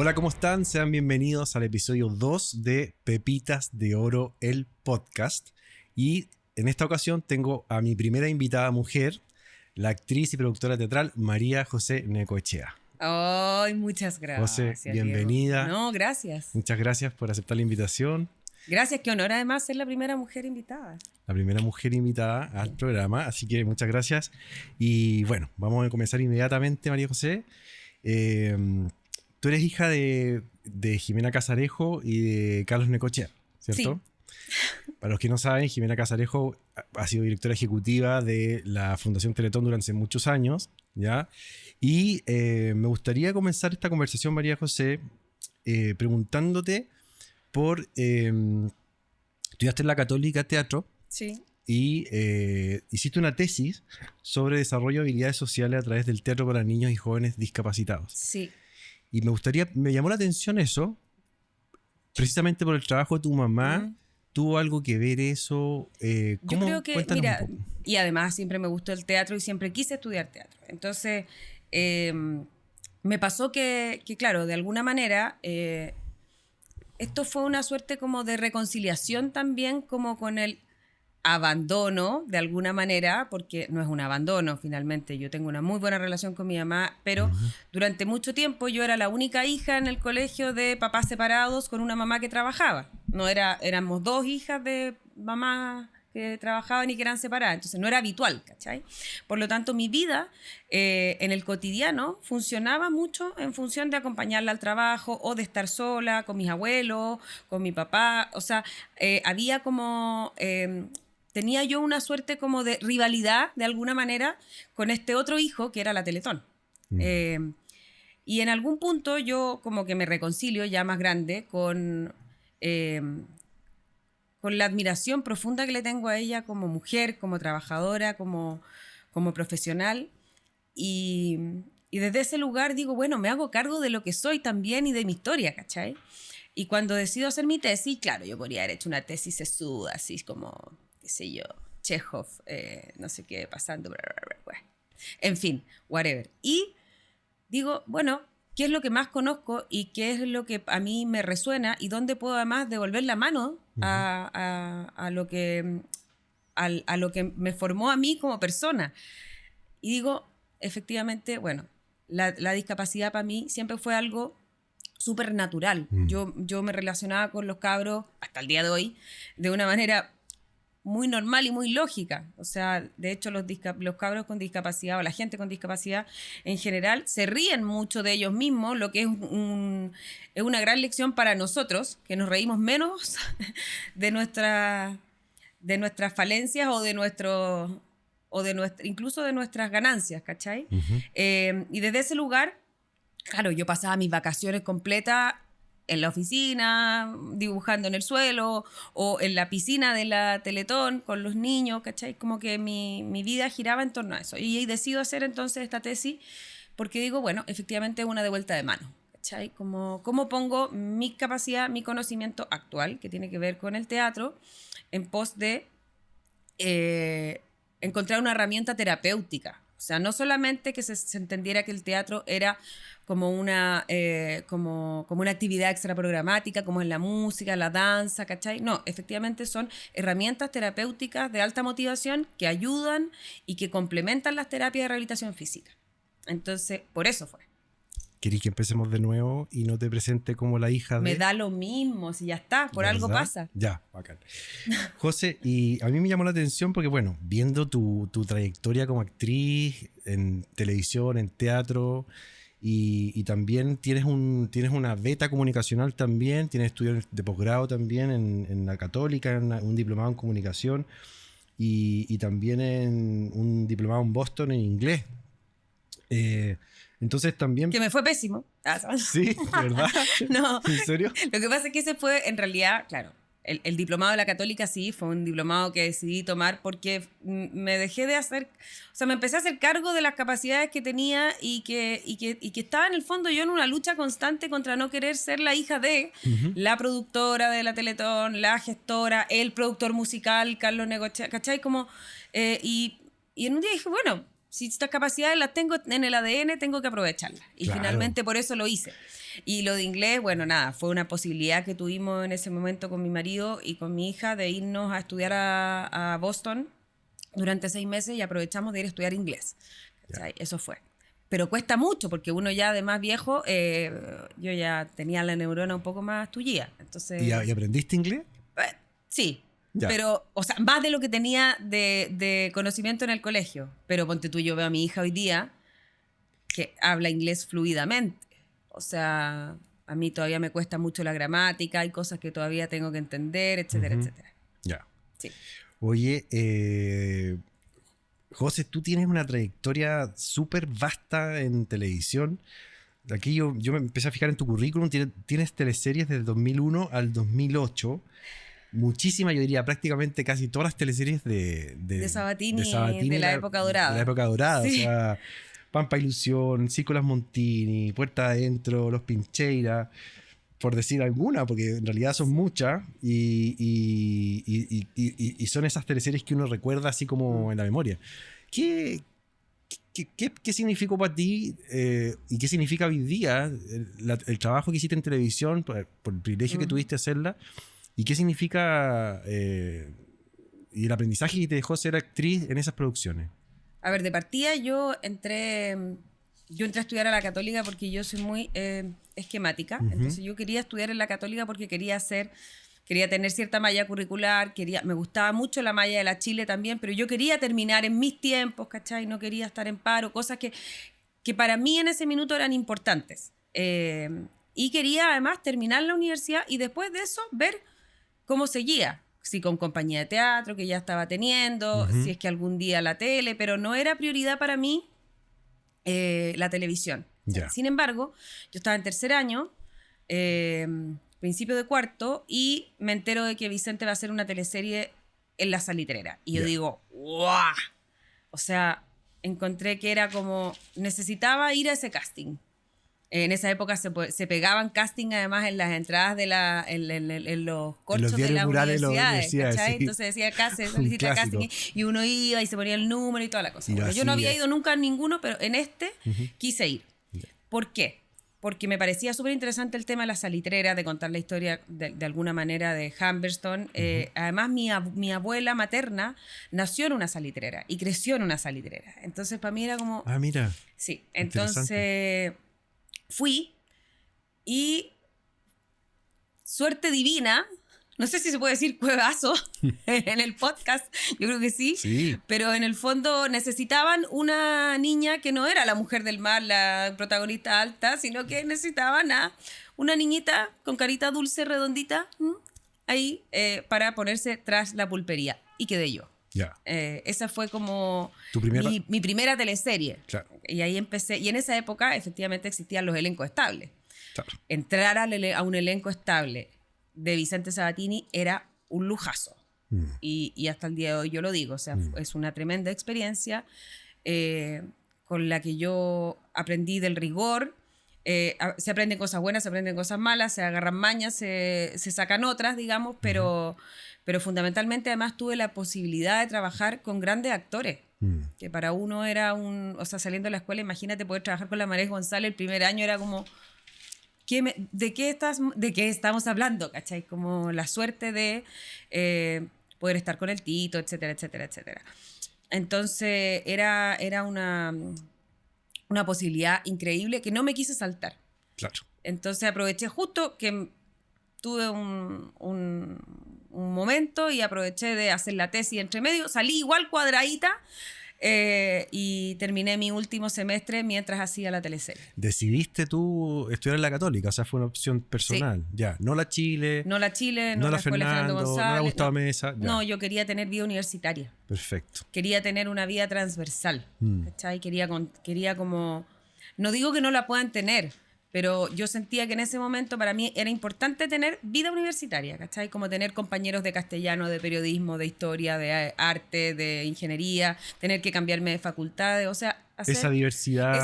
Hola, ¿cómo están? Sean bienvenidos al episodio 2 de Pepitas de Oro, el podcast. Y en esta ocasión tengo a mi primera invitada mujer, la actriz y productora teatral María José Necoechea. Ay, muchas José, gracias, bienvenida. Diego. No, gracias. Muchas gracias por aceptar la invitación. Gracias, qué honor además ser la primera mujer invitada. La primera mujer invitada al programa, así que muchas gracias. Y bueno, vamos a comenzar inmediatamente, María José. Tú eres hija de Jimena Casarejo y de Carlos Necoechea, ¿cierto? Sí. Para los que no saben, Jimena Casarejo ha sido directora ejecutiva de la Fundación Teletón durante muchos años, ¿ya? Y me gustaría comenzar esta conversación, María José, preguntándote por... estudiaste en la Católica Teatro. Sí. Y hiciste una tesis sobre desarrollo de habilidades sociales a través del teatro para niños y jóvenes discapacitados. Sí. Y me llamó la atención eso, precisamente por el trabajo de tu mamá. ¿Tuvo algo que ver eso? Yo creo que, mira, y además siempre me gustó el teatro y siempre quise estudiar teatro. Entonces, me pasó que, claro, de alguna manera, esto fue una suerte como de reconciliación también como con el abandono, de alguna manera, porque no es un abandono finalmente. Yo tengo una muy buena relación con mi mamá, pero durante mucho tiempo yo era la única hija en el colegio de papás separados con una mamá que trabajaba. Éramos dos hijas de mamá que trabajaban y que eran separadas, entonces no era habitual, ¿cachai? Por lo tanto, mi vida en el cotidiano funcionaba mucho en función de acompañarla al trabajo o de estar sola con mis abuelos, con mi papá. O sea, había como... tenía yo una suerte como de rivalidad, de alguna manera, con este otro hijo que era la Teletón. Y en algún punto yo como que me reconcilio ya más grande con la admiración profunda que le tengo a ella como mujer, como trabajadora, como profesional. Y desde ese lugar digo, bueno, me hago cargo de lo que soy también y de mi historia, ¿cachai? Y cuando decido hacer mi tesis, claro, yo podría haber hecho una tesis sesuda, así como... qué sé yo, Chekhov, no sé qué, pasando, bla, bla, bla, bla. En fin, whatever. Y digo, bueno, ¿qué es lo que más conozco y qué es lo que a mí me resuena y dónde puedo además devolver la mano a lo que me formó a mí como persona? Y digo, efectivamente, bueno, la discapacidad para mí siempre fue algo súper natural. Yo me relacionaba con los cabros, hasta el día de hoy, de una manera muy normal y muy lógica. O sea, de hecho los cabros con discapacidad o la gente con discapacidad en general se ríen mucho de ellos mismos, lo que es una gran lección para nosotros, que nos reímos menos de nuestras falencias incluso de nuestras ganancias, ¿cachai? Y desde ese lugar, claro, yo pasaba mis vacaciones completas en la oficina, dibujando en el suelo, o en la piscina de la Teletón con los niños, ¿cachai? Como que mi vida giraba en torno a eso. Y decido hacer entonces esta tesis porque digo, bueno, efectivamente es una de vuelta de mano, ¿cachai? ¿Cómo pongo mi capacidad, mi conocimiento actual, que tiene que ver con el teatro, en pos de encontrar una herramienta terapéutica? O sea, no solamente que se entendiera que el teatro era como una actividad extraprogramática, como en la música, la danza, ¿cachai? No, efectivamente son herramientas terapéuticas de alta motivación que ayudan y que complementan las terapias de rehabilitación física. Entonces, por eso fue. ¿Querés que empecemos de nuevo y no te presente como la hija de...? Me da lo mismo, si ya está, por algo pasa. Ya, bacán. José, y a mí me llamó la atención porque, bueno, viendo tu trayectoria como actriz en televisión, en teatro, y también tienes una beta comunicacional también, tienes estudios de posgrado también en la Católica, un diplomado en comunicación, y también en un diplomado en Boston en inglés. Entonces también... Que me fue pésimo. Sí, ¿verdad? No. ¿En serio? Lo que pasa es que ese fue, en realidad, claro, el diplomado de la Católica sí, fue un diplomado que decidí tomar porque me dejé de hacer... O sea, me empecé a hacer cargo de las capacidades que tenía y que estaba en el fondo yo en una lucha constante contra no querer ser la hija de la productora de la Teletón, la gestora, el productor musical, Carlos Necoechea, ¿cachai? Como, y en un día dije, bueno... si estas capacidades las tengo en el ADN, tengo que aprovecharlas. Y Claro. finalmente por eso lo hice. Y lo de inglés, bueno, nada, fue una posibilidad que tuvimos en ese momento con mi marido y con mi hija de irnos a estudiar a Boston durante 6 meses y aprovechamos de ir a estudiar inglés. ¿Cachai? Eso fue. Pero cuesta mucho porque uno ya de más viejo, yo ya tenía la neurona un poco más tullida. Entonces, ¿Y aprendiste inglés? sí. Ya. Pero, o sea, más de lo que tenía de conocimiento en el colegio. Pero ponte tú, yo veo a mi hija hoy día que habla inglés fluidamente. O sea, a mí todavía me cuesta mucho la gramática, hay cosas que todavía tengo que entender, etcétera, etcétera. Ya. Sí. Oye, José, tú tienes una trayectoria súper vasta en televisión. Aquí yo me empecé a fijar en tu currículum. Tienes teleseries desde 2001 al 2008. Muchísima, yo diría prácticamente casi todas las teleseries de Sabatini, de la época dorada. De la época dorada, Sí. o sea, Pampa Ilusión, Círculas Montini, Puerta Adentro, Los Pincheira, por decir alguna, porque en realidad son muchas y son esas teleseries que uno recuerda así como en la memoria. ¿Qué significó para ti y qué significa hoy día el trabajo que hiciste en televisión por el privilegio que tuviste de hacerla? ¿Y qué significa y el aprendizaje que te dejó ser actriz en esas producciones? A ver, de partida yo entré a estudiar a la Católica porque yo soy muy esquemática. Entonces yo quería estudiar en la Católica porque quería tener cierta malla curricular, me gustaba mucho la malla de la Chile también, pero yo quería terminar en mis tiempos, ¿cachai? No quería estar en paro, cosas que para mí en ese minuto eran importantes. Y quería además terminar la universidad y después de eso ver cómo seguía. Si con compañía de teatro que ya estaba teniendo, si es que algún día la tele, pero no era prioridad para mí la televisión. Ya. Sin embargo, yo estaba en tercer año, principio de cuarto, y me entero de que Vicente va a hacer una teleserie en La Salitrera. Y yo digo, ¡guau! O sea, encontré que era como, necesitaba ir a ese casting. En esa época se pegaban casting además en las entradas en los corchos de las universidades, ¿cachai? sí. Entonces decía acá se solicita casting y uno iba y se ponía el número y toda la cosa. Bueno, yo no había ido nunca a ninguno, pero en este quise ir. ¿Por qué? Porque me parecía súper interesante el tema de la salitrera, de contar la historia de alguna manera de Humberstone. Además, mi abuela materna nació en una salitrera y creció en una salitrera. Entonces, para mí era como... Ah, mira. Sí, entonces fui y suerte divina, no sé si se puede decir cuevazo en el podcast, yo creo que sí, pero en el fondo necesitaban una niña que no era la mujer del mar, la protagonista alta, sino que necesitaban a una niñita con carita dulce, redondita, ahí para ponerse tras la pulpería. Y quedé yo. Ya. Esa fue como mi primera teleserie. Claro. Y ahí empecé. Y en esa época efectivamente existían los elencos estables. Claro. Entrar a un elenco estable de Vicente Sabatini era un lujazo. Y hasta el día de hoy yo lo digo. O sea, es una tremenda experiencia con la que yo aprendí del rigor. Se aprenden cosas buenas, se aprenden cosas malas, se agarran mañas, se sacan otras, digamos, pero fundamentalmente además tuve la posibilidad de trabajar con grandes actores, que para uno era o sea, saliendo de la escuela, imagínate poder trabajar con la Marés González el primer año, era como, ¿de qué estamos hablando? ¿Cachai? Como la suerte de poder estar con el Tito, etcétera, etcétera, etcétera. Entonces era una posibilidad increíble que no me quise saltar. Claro. Entonces aproveché justo que tuve un momento y aproveché de hacer la tesis entre medio. Salí igual cuadradita y terminé mi último semestre mientras hacía la teleserie. ¿Decidiste tú estudiar en la Católica? O sea, fue una opción personal. Sí. Ya. No la Chile. No la Chile, no la Escuela Fernando González. No la Gustavo Mesa. Ya. No, yo quería tener vida universitaria. Perfecto. Quería tener una vida transversal. ¿Cachai? Quería como... No digo que no la puedan tener, pero yo sentía que en ese momento para mí era importante tener vida universitaria, ¿cachai? Como tener compañeros de castellano, de periodismo, de historia, de arte, de ingeniería, tener que cambiarme de facultades, o sea... Esa diversidad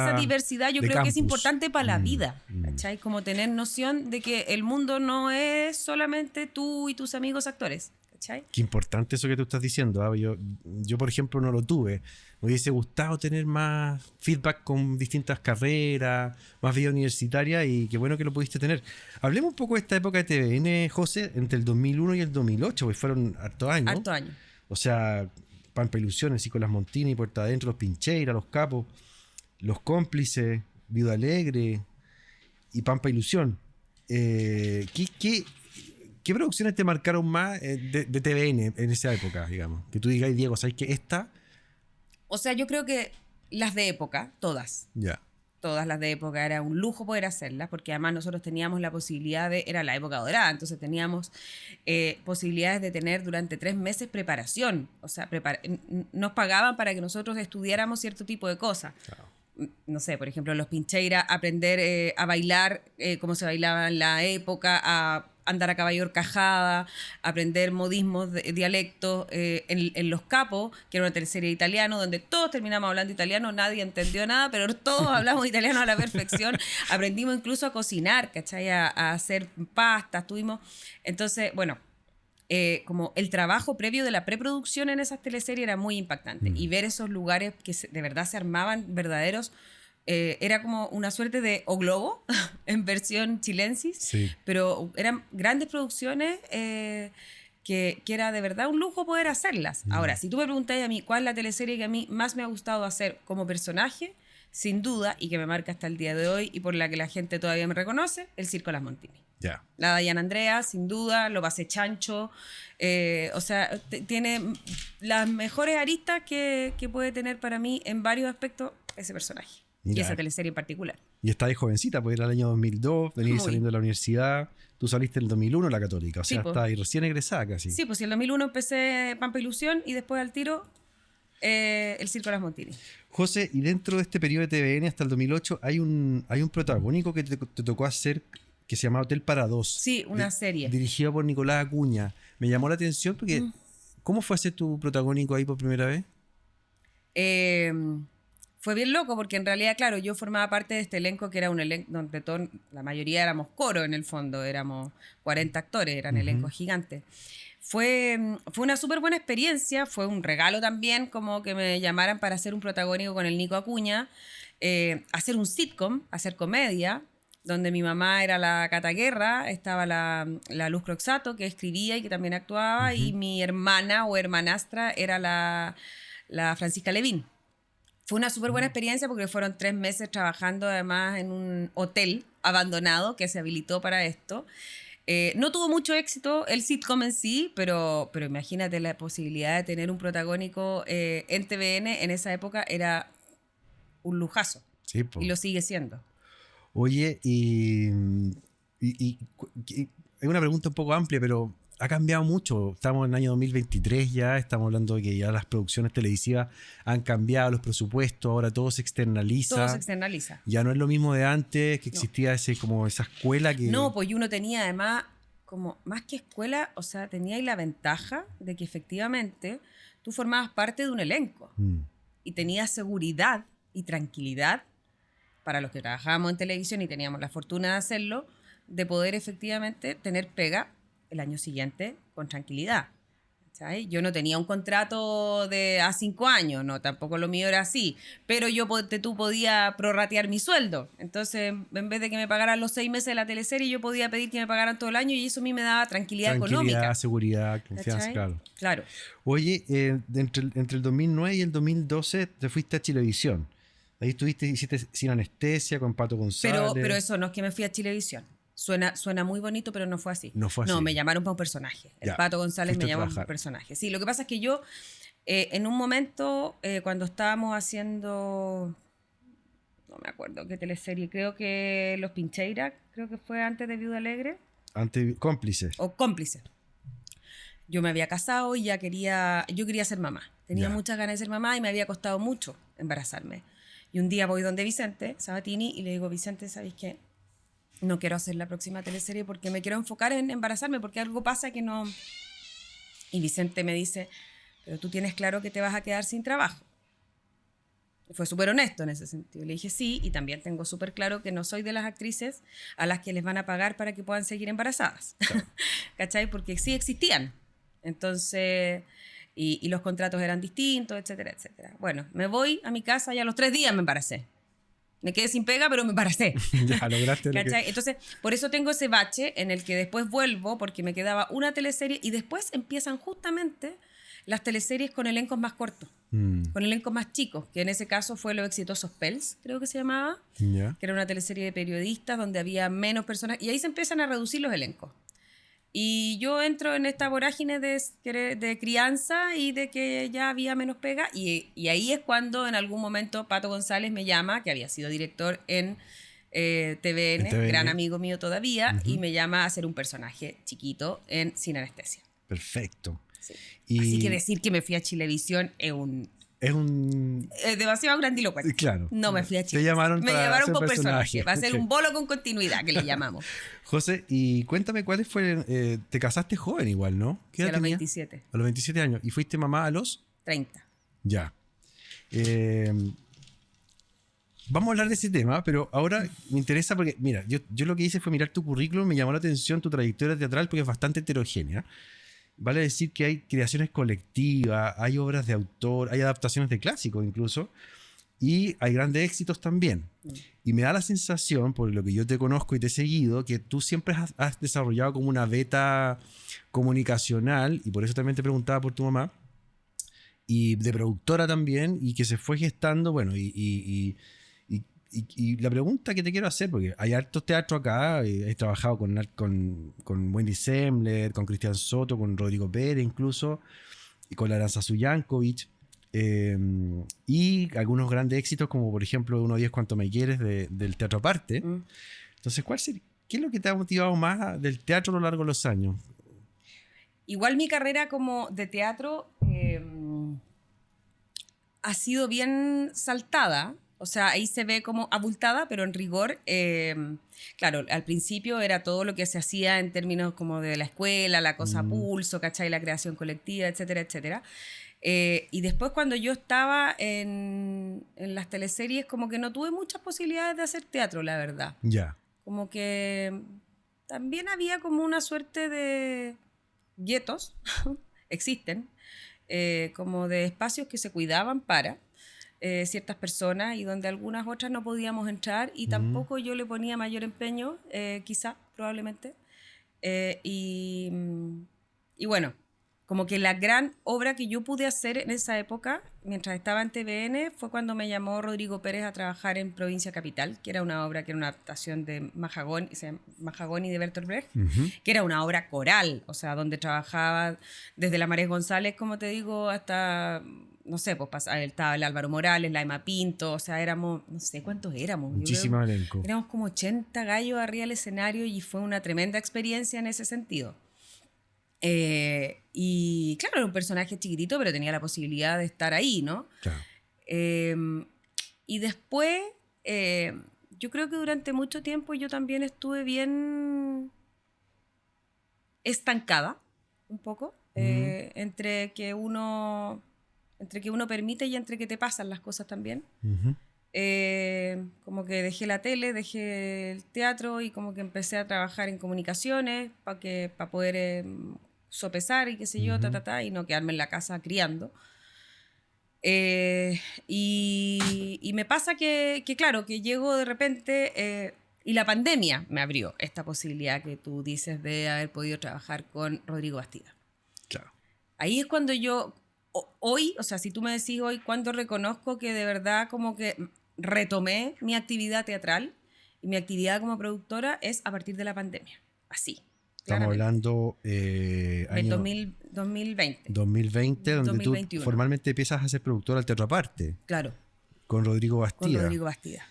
yo creo campus. Que es importante para la vida, ¿cachai? Como tener noción de que el mundo no es solamente tú y tus amigos actores, ¿cachai? Qué importante eso que tú estás diciendo. ¿Ah? Yo, por ejemplo, no lo tuve. Me hubiese gustado tener más feedback con distintas carreras, más vida universitaria, y qué bueno que lo pudiste tener. Hablemos un poco de esta época de TVN, José, entre el 2001 y el 2008, porque fueron hartos años. Harto año. O sea, Pampa Ilusiones, Nicolás Montini, Puerta Adentro, Los Pincheira, Los Capos, Los Cómplices, Viuda Alegre y Pampa Ilusión. ¿Qué producciones te marcaron más de TVN en esa época, digamos? Que tú digas, Diego, ¿sabes qué? Esta... O sea, yo creo que las de época, todas. Ya. Todas las de época, era un lujo poder hacerlas, porque además nosotros teníamos la posibilidad de, era la época dorada, entonces teníamos posibilidades de tener durante 3 meses preparación. O sea, nos pagaban para que nosotros estudiáramos cierto tipo de cosas. Claro. No sé, por ejemplo, Los Pincheira, aprender a bailar cómo se bailaba en la época, a andar a caballo horcajada, aprender modismos, dialectos, en Los Capos, que era una teleserie de italiano, donde todos terminamos hablando italiano, nadie entendió nada, pero todos hablamos italiano a la perfección. Aprendimos incluso a cocinar, ¿cachai? A hacer pastas, tuvimos... Entonces, bueno... como el trabajo previo de la preproducción en esas teleseries era muy impactante. Y ver esos lugares que de verdad se armaban verdaderos, era como una suerte de O Globo en versión chilensis, Sí. pero eran grandes producciones que era de verdad un lujo poder hacerlas. Ahora, si tú me preguntas a mí cuál es la teleserie que a mí más me ha gustado hacer como personaje, sin duda, y que me marca hasta el día de hoy y por la que la gente todavía me reconoce, El Circo Las Montini. Ya. La Dayan Andrea, sin duda, lo pasé chancho. O sea, tiene las mejores aristas que puede tener para mí en varios aspectos ese personaje. Mira. Y esa teleserie en particular. Y estabas jovencita, porque era el año 2002, venías Muy. saliendo de la universidad. Tú saliste en el 2001 en la Católica, o Sí, sea, po. estabas recién egresada casi. Sí, pues en el 2001 empecé Pampa Ilusión y después al tiro El Circo Las Montini. José, y dentro de este periodo de TVN hasta el 2008 hay un protagónico que te tocó hacer que se llama Hotel para Dos. Sí, una serie. Dirigido por Nicolás Acuña. Me llamó la atención porque... ¿Cómo fue hacer tu protagónico ahí por primera vez? Fue bien loco porque en realidad, claro, yo formaba parte de este elenco que era un elenco donde la mayoría éramos coro en el fondo, éramos 40 actores, eran elencos gigantes. Fue una súper buena experiencia, fue un regalo también como que me llamaran para hacer un protagónico con el Nico Acuña, hacer un sitcom, hacer comedia, donde mi mamá era la Cata Guerra, estaba la Luz Croxato, que escribía y que también actuaba, y mi hermana o hermanastra era la Francisca Levín. Fue una súper buena experiencia porque fueron 3 meses trabajando además en un hotel abandonado que se habilitó para esto. No tuvo mucho éxito el sitcom en sí, pero imagínate la posibilidad de tener un protagónico en TVN en esa época era un lujazo. Sí, po. Y lo sigue siendo. Oye, y es una pregunta un poco amplia, pero ha cambiado mucho. Estamos en el año 2023 ya, estamos hablando de que ya las producciones televisivas han cambiado, los presupuestos, ahora todo se externaliza. Todo se externaliza. Ya no es lo mismo de antes, que existía como esa escuela que... No, pues uno tenía además, como más que escuela, o sea, tenía ahí la ventaja de que efectivamente tú formabas parte de un elenco y tenías seguridad y tranquilidad para los que trabajábamos en televisión y teníamos la fortuna de hacerlo, de poder efectivamente tener pega el año siguiente con tranquilidad. ¿Sabes? Yo no tenía un contrato de a 5 años, no, tampoco lo mío era así, pero tú podías prorratear mi sueldo. Entonces, en vez de que me pagaran los 6 meses de la teleserie, yo podía pedir que me pagaran todo el año y eso a mí me daba tranquilidad económica. Seguridad, confianza, ¿Cachai? claro. Claro. Oye, entre el 2009 y el 2012 te fuiste a Chilevisión. Ahí hiciste Sin Anestesia con Pato González. Pero eso no es que me fui a Chilevisión. Suena muy bonito, pero no fue así. No fue así. No, me llamaron para un personaje. El Ya, Pato González fuiste me a llamó para trabajar. un personaje. Sí, lo que pasa es que yo, en un momento, cuando estábamos haciendo, no me acuerdo qué teleserie, creo que Los Pincheira, creo que fue antes de Viuda Alegre, Cómplices. o Cómplice. Yo me había casado y yo quería ser mamá. Tenía Ya. muchas ganas de ser mamá y me había costado mucho embarazarme. Y un día voy donde Vicente Sabatini y le digo, Vicente, ¿sabes qué? No quiero hacer la próxima teleserie porque me quiero enfocar en embarazarme, porque algo pasa que no... Y Vicente me dice, pero tú tienes claro que te vas a quedar sin trabajo. Y fue súper honesto en ese sentido. Le dije sí, y también tengo súper claro que no soy de las actrices a las que les van a pagar para que puedan seguir embarazadas. Claro. ¿Cachai? Porque sí existían Entonces, y los contratos eran distintos, etcétera, etcétera. Bueno, me voy a mi casa y a los 3 días me embaracé. Me quedé sin pega, pero me embaracé. Ya lograste lo que... Entonces, por eso tengo ese bache en el que después vuelvo, porque me quedaba una teleserie y después empiezan justamente las teleseries con elencos más cortos, con elencos más chicos, que en ese caso fue Los Exitosos Pels, creo que se llamaba, Ya. que era una teleserie de periodistas donde había menos personas, y ahí se empiezan a reducir los elencos. Y yo entro en esta vorágine de crianza y de que ya había menos pega. Y ahí es cuando en algún momento Pato González me llama, que había sido director en TVN, gran amigo mío todavía, y me llama a hacer un personaje chiquito en Sin Anestesia. Perfecto. Sí. Y Así que decir que me fui a Chilevisión es demasiado grandilocuente. Claro. No me fui a Chile. Te llamaron me para llamaron hacer por personaje. personaje. Va a ser Ok. un bolo con continuidad, que le llamamos. José, y cuéntame cuáles fueron... te casaste joven igual, ¿no? ¿Qué Sí, a edad los tenías? 27, A los 27 años. ¿Y fuiste mamá a los...? 30. Ya. Vamos a hablar de ese tema, pero ahora me interesa porque, mira, yo lo que hice fue mirar tu currículum, me llamó la atención tu trayectoria teatral porque es bastante heterogénea. Vale decir que hay creaciones colectivas, hay obras de autor, hay adaptaciones de clásicos incluso, y hay grandes éxitos también. Y me da la sensación, por lo que yo te conozco y te he seguido, que tú siempre has desarrollado como una beta comunicacional, y por eso también te preguntaba por tu mamá, y de productora también, y que se fue gestando, bueno, y la pregunta que te quiero hacer, porque hay hartos teatros acá, he trabajado con Wendy Semler, con Cristian Soto, con Rodrigo Pérez incluso, y con la Aranza Suyankovic, y algunos grandes éxitos como por ejemplo 1:10 Cuánto me quieres del Teatro Aparte. Entonces, ¿qué es lo que te ha motivado más del teatro a lo largo de los años? Igual mi carrera como de teatro ha sido bien saltada. O sea, ahí se ve como abultada, pero en rigor, claro, al principio era todo lo que se hacía en términos como de la escuela, la cosa a pulso, ¿cachai? La creación colectiva, etcétera, etcétera. Y después cuando yo estaba en las teleseries, como que no tuve muchas posibilidades de hacer teatro, la verdad. Ya. Como que también había como una suerte de guetos, existen, como de espacios que se cuidaban para ciertas personas y donde algunas otras no podíamos entrar y tampoco yo le ponía mayor empeño, quizá, probablemente. Y bueno, como que la gran obra que yo pude hacer en esa época, mientras estaba en TVN, fue cuando me llamó Rodrigo Pérez a trabajar en Provincia Capital, que era una obra que era una adaptación de Mahagoni de Bertolt Brecht, que era una obra coral, o sea, donde trabajaba desde la Marés González, como te digo, hasta, no sé, pues estaba el Álvaro Morales, la Emma Pinto, o sea, éramos, no sé cuántos éramos. Muchísimo elenco. Éramos como 80 gallos arriba del escenario y fue una tremenda experiencia en ese sentido. Y claro, era un personaje chiquitito, pero tenía la posibilidad de estar ahí, ¿no? Claro. Y después, yo creo que durante mucho tiempo yo también estuve bien estancada, un poco, entre que uno permite y entre que te pasan las cosas también. Como que dejé la tele, dejé el teatro y como que empecé a trabajar en comunicaciones para poder sopesar y qué sé yo, y no quedarme en la casa criando. Y me pasa que claro, que llego de repente y la pandemia me abrió esta posibilidad que tú dices de haber podido trabajar con Rodrigo Bastida. Claro. Ahí es cuando yo, hoy, o sea, si tú me decís hoy, cuando reconozco que de verdad como que retomé mi actividad teatral y mi actividad como productora es a partir de la pandemia. Así. Estamos hablando del año 2020. 2020, donde 2021. tú formalmente empiezas a ser productora al Teatro Aparte. Claro. Con Rodrigo Bastida. Con Rodrigo Bastida.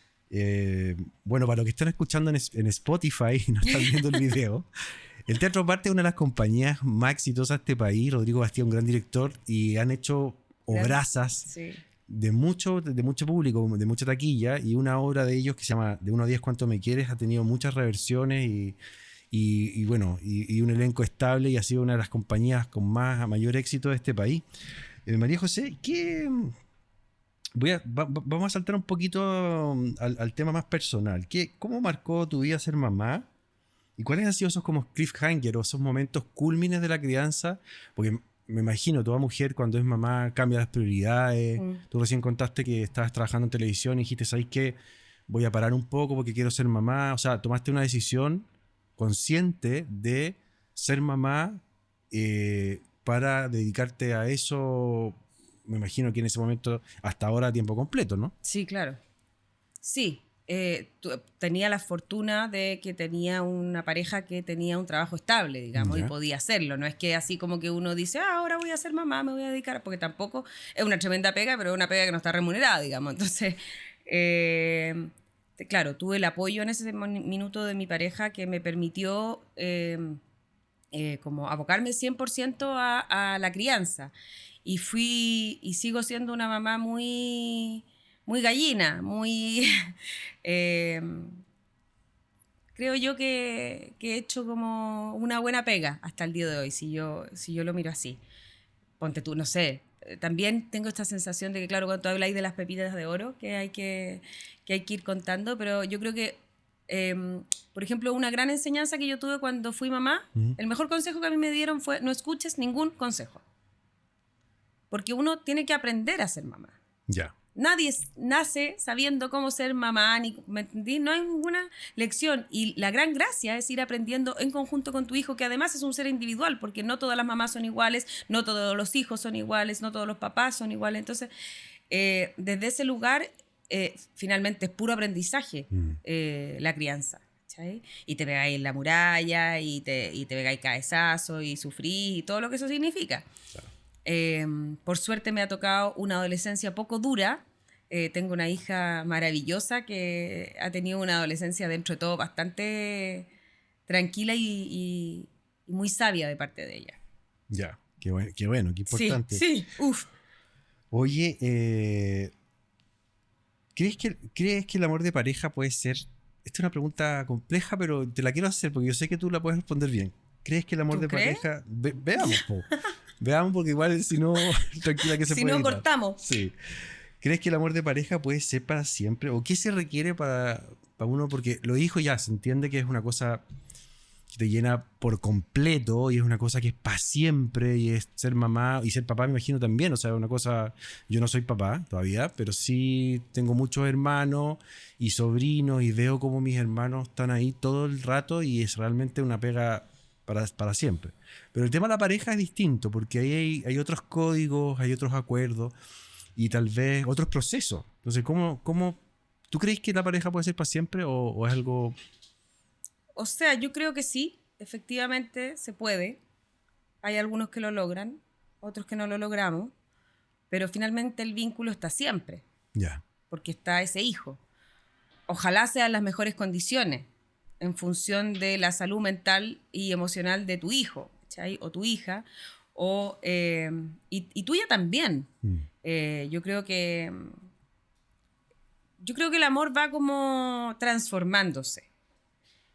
Bueno, para los que están escuchando en Spotify y no están viendo el video, el Teatro Aparte es una de las compañías más exitosas de este país. Rodrigo Bastida, un gran director, y han hecho obrazas. Sí. De mucho público, de mucha taquilla, y una obra de ellos que se llama De 1:10 Cuánto me quieres ha tenido muchas reversiones y bueno, y un elenco estable, y ha sido una de las compañías con mayor éxito de este país. María José, vamos a saltar un poquito al tema más personal. ¿Cómo marcó tu vida ser mamá? ¿Y cuáles han sido esos como cliffhanger o esos momentos cúlmines de la crianza? Porque me imagino, toda mujer cuando es mamá cambia las prioridades. Tú recién contaste que estabas trabajando en televisión y dijiste, ¿sabes qué? Voy a parar un poco porque quiero ser mamá. O sea, tomaste una decisión consciente de ser mamá para dedicarte a eso, me imagino que en ese momento, hasta ahora a tiempo completo, ¿no? Sí, claro. Sí. Tenía la fortuna de que tenía una pareja que tenía un trabajo estable, digamos, y podía hacerlo. No es que así como que uno dice, ahora voy a ser mamá, me voy a dedicar, porque tampoco es una tremenda pega, pero es una pega que no está remunerada, digamos. Entonces, claro, tuve el apoyo en ese minuto de mi pareja que me permitió como abocarme 100% a la crianza. Y sigo siendo una mamá muy gallina, muy... creo yo que he hecho como una buena pega hasta el día de hoy, si yo lo miro así. Ponte tú, no sé. También tengo esta sensación de que, claro, cuando tú habláis de las pepitas de oro, que hay que ir contando, pero yo creo que, por ejemplo, una gran enseñanza que yo tuve cuando fui mamá, el mejor consejo que a mí me dieron fue no escuches ningún consejo. Porque uno tiene que aprender a ser mamá. Ya. Nadie nace sabiendo cómo ser mamá, ¿me entendí? No hay ninguna lección. Y la gran gracia es ir aprendiendo en conjunto con tu hijo, que además es un ser individual, porque no todas las mamás son iguales, no todos los hijos son iguales, no todos los papás son iguales. Entonces, desde ese lugar, finalmente es puro aprendizaje la crianza. ¿Sí? Y te pegáis en la muralla, y te pegáis cabezazo, y sufrís, y todo lo que eso significa. Claro. Por suerte me ha tocado una adolescencia poco dura. Tengo una hija maravillosa que ha tenido una adolescencia dentro de todo bastante tranquila y muy sabia de parte de ella. Ya, qué bueno, qué importante. Sí, uf. Oye, ¿crees que el amor de pareja puede ser? Esta es una pregunta compleja, pero te la quiero hacer porque yo sé que tú la puedes responder bien. ¿Crees que el amor de pareja... Veamos, po. Veamos, porque igual si no, tranquila que se puede. Si no, cortamos. Sí. ¿Crees que el amor de pareja puede ser para siempre? ¿O qué se requiere para uno? Porque los hijos ya se entiende que es una cosa que te llena por completo y es una cosa que es para siempre, y es ser mamá y ser papá, me imagino también. O sea, una cosa, yo no soy papá todavía, pero sí tengo muchos hermanos y sobrinos y veo cómo mis hermanos están ahí todo el rato y es realmente una pega para siempre. Pero el tema de la pareja es distinto, porque ahí hay otros códigos, hay otros acuerdos y tal vez otros procesos. Entonces, ¿cómo tú crees que la pareja puede ser para siempre o es algo...? O sea, yo creo que sí, efectivamente se puede. Hay algunos que lo logran, otros que no lo logramos, pero finalmente el vínculo está siempre. Ya. Porque está ese hijo. Ojalá sean las mejores condiciones en función de la salud mental y emocional de tu hijo, ¿cachai? O tu hija, y tuya también. Yo creo que el amor va como transformándose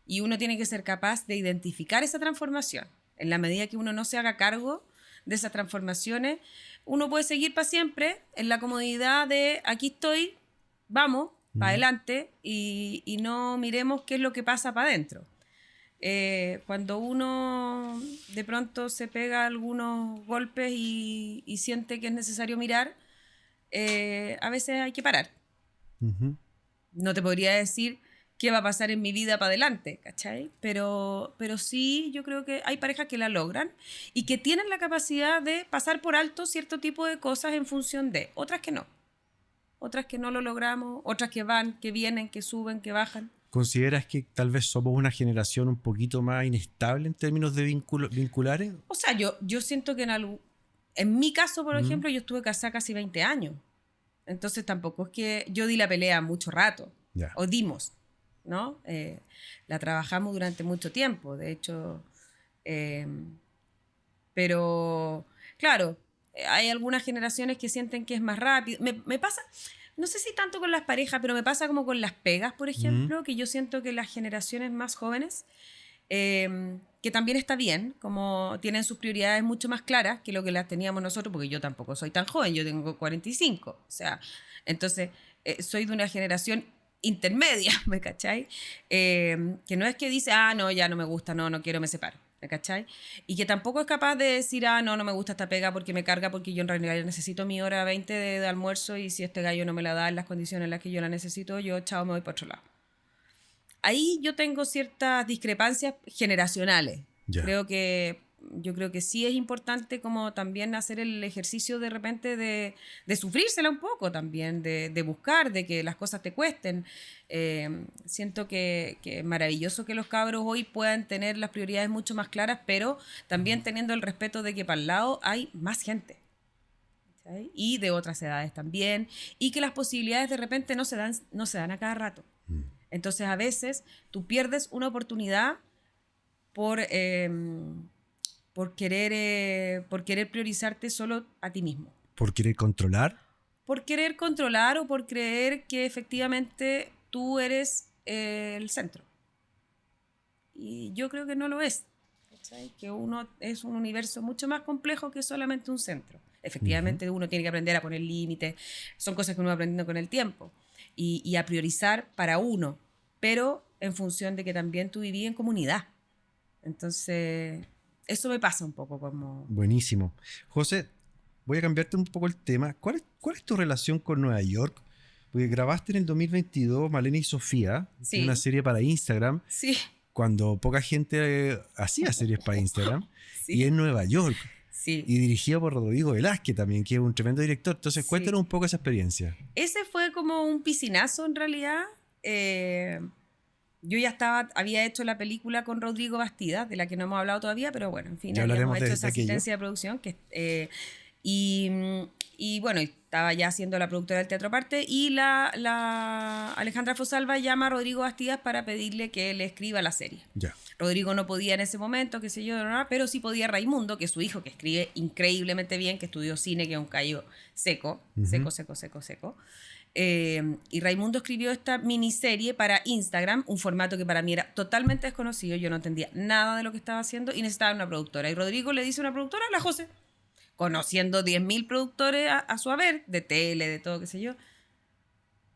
y uno tiene que ser capaz de identificar esa transformación. En la medida que uno no se haga cargo de esas transformaciones, uno puede seguir para siempre en la comodidad de aquí estoy, vamos, para adelante, y no miremos qué es lo que pasa para adentro. Cuando uno de pronto se pega algunos golpes y siente que es necesario mirar, a veces hay que parar. No te podría decir qué va a pasar en mi vida para adelante, ¿cachai? Pero sí, yo creo que hay parejas que la logran y que tienen la capacidad de pasar por alto cierto tipo de cosas en función de, otras que no. Otras que no lo logramos, otras que van, que vienen, que suben, que bajan. ¿Consideras que tal vez somos una generación un poquito más inestable en términos de vinculares? O sea, yo siento que en mi caso, por ejemplo, yo estuve casada casi 20 años. Entonces tampoco es que yo di la pelea mucho rato. Ya. O dimos, ¿no? La trabajamos durante mucho tiempo, de hecho. Pero, claro, hay algunas generaciones que sienten que es más rápido. Me pasa, no sé si tanto con las parejas, pero me pasa como con las pegas, por ejemplo, que yo siento que las generaciones más jóvenes, que también está bien, como tienen sus prioridades mucho más claras que lo que las teníamos nosotros, porque yo tampoco soy tan joven, yo tengo 45, o sea, entonces soy de una generación intermedia, ¿me cachai? Que no es que dice, no, ya no me gusta, no quiero, me separo, ¿me cachai? Y que tampoco es capaz de decir, no me gusta esta pega porque me carga, porque yo en realidad necesito mi hora 20 de almuerzo y si este gallo no me la da en las condiciones en las que yo la necesito, yo, chao, me voy para otro lado. Ahí yo tengo ciertas discrepancias generacionales. Ya. Yo creo que sí es importante como también hacer el ejercicio de repente de sufrírsela un poco también, de buscar, de que las cosas te cuesten. Siento que es maravilloso que los cabros hoy puedan tener las prioridades mucho más claras, pero también teniendo el respeto de que para el lado hay más gente. ¿Sí? Y de otras edades también, y que las posibilidades de repente no se dan a cada rato. Entonces a veces tú pierdes una oportunidad por querer priorizarte solo a ti mismo. ¿Por querer controlar? Por querer controlar o por creer que efectivamente tú eres el centro. Y yo creo que no lo es. ¿Sabes? Que uno es un universo mucho más complejo que solamente un centro. Efectivamente, uno tiene que aprender a poner límites. Son cosas que uno va aprendiendo con el tiempo. Y a priorizar para uno, pero en función de que también tú viví en comunidad. Entonces, eso me pasa un poco como... Buenísimo. José, voy a cambiarte un poco el tema. ¿Cuál es tu relación con Nueva York? Porque grabaste en el 2022 Malena y Sofía, Sí. una serie para Instagram, Sí. cuando poca gente hacía series para Instagram, Sí. y en Nueva York. Sí. Y dirigida por Rodrigo Velázquez también, que es un tremendo director. Entonces, Sí. cuéntanos un poco esa experiencia. Ese fue como un piscinazo en realidad. Yo ya había hecho la película con Rodrigo Bastidas, de la que no hemos hablado todavía, pero bueno, en fin, Ya habíamos hablaremos hecho de esa aquello. asistencia de producción. Y bueno, estaba ya siendo la productora del Teatro Aparte, y la Alejandra Fosalva llama a Rodrigo Bastidas para pedirle que le escriba la serie. Ya. Rodrigo no podía en ese momento, qué sé yo, pero sí podía Raimundo, que es su hijo, que escribe increíblemente bien, que estudió cine, que es un callo seco. Y Raimundo escribió esta miniserie para Instagram, un formato que para mí era totalmente desconocido, yo no entendía nada de lo que estaba haciendo y necesitaba una productora. Y Rodrigo le dice a una productora, la José, conociendo 10.000 productores a su haber, de tele, de todo, qué sé yo.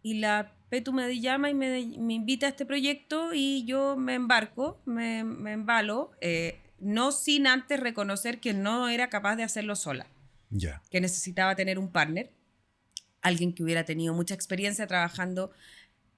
Y la Petu me llama y me invita a este proyecto y yo me embarco, me embalo, no sin antes reconocer que no era capaz de hacerlo sola. Ya. Que necesitaba tener un partner, alguien que hubiera tenido mucha experiencia trabajando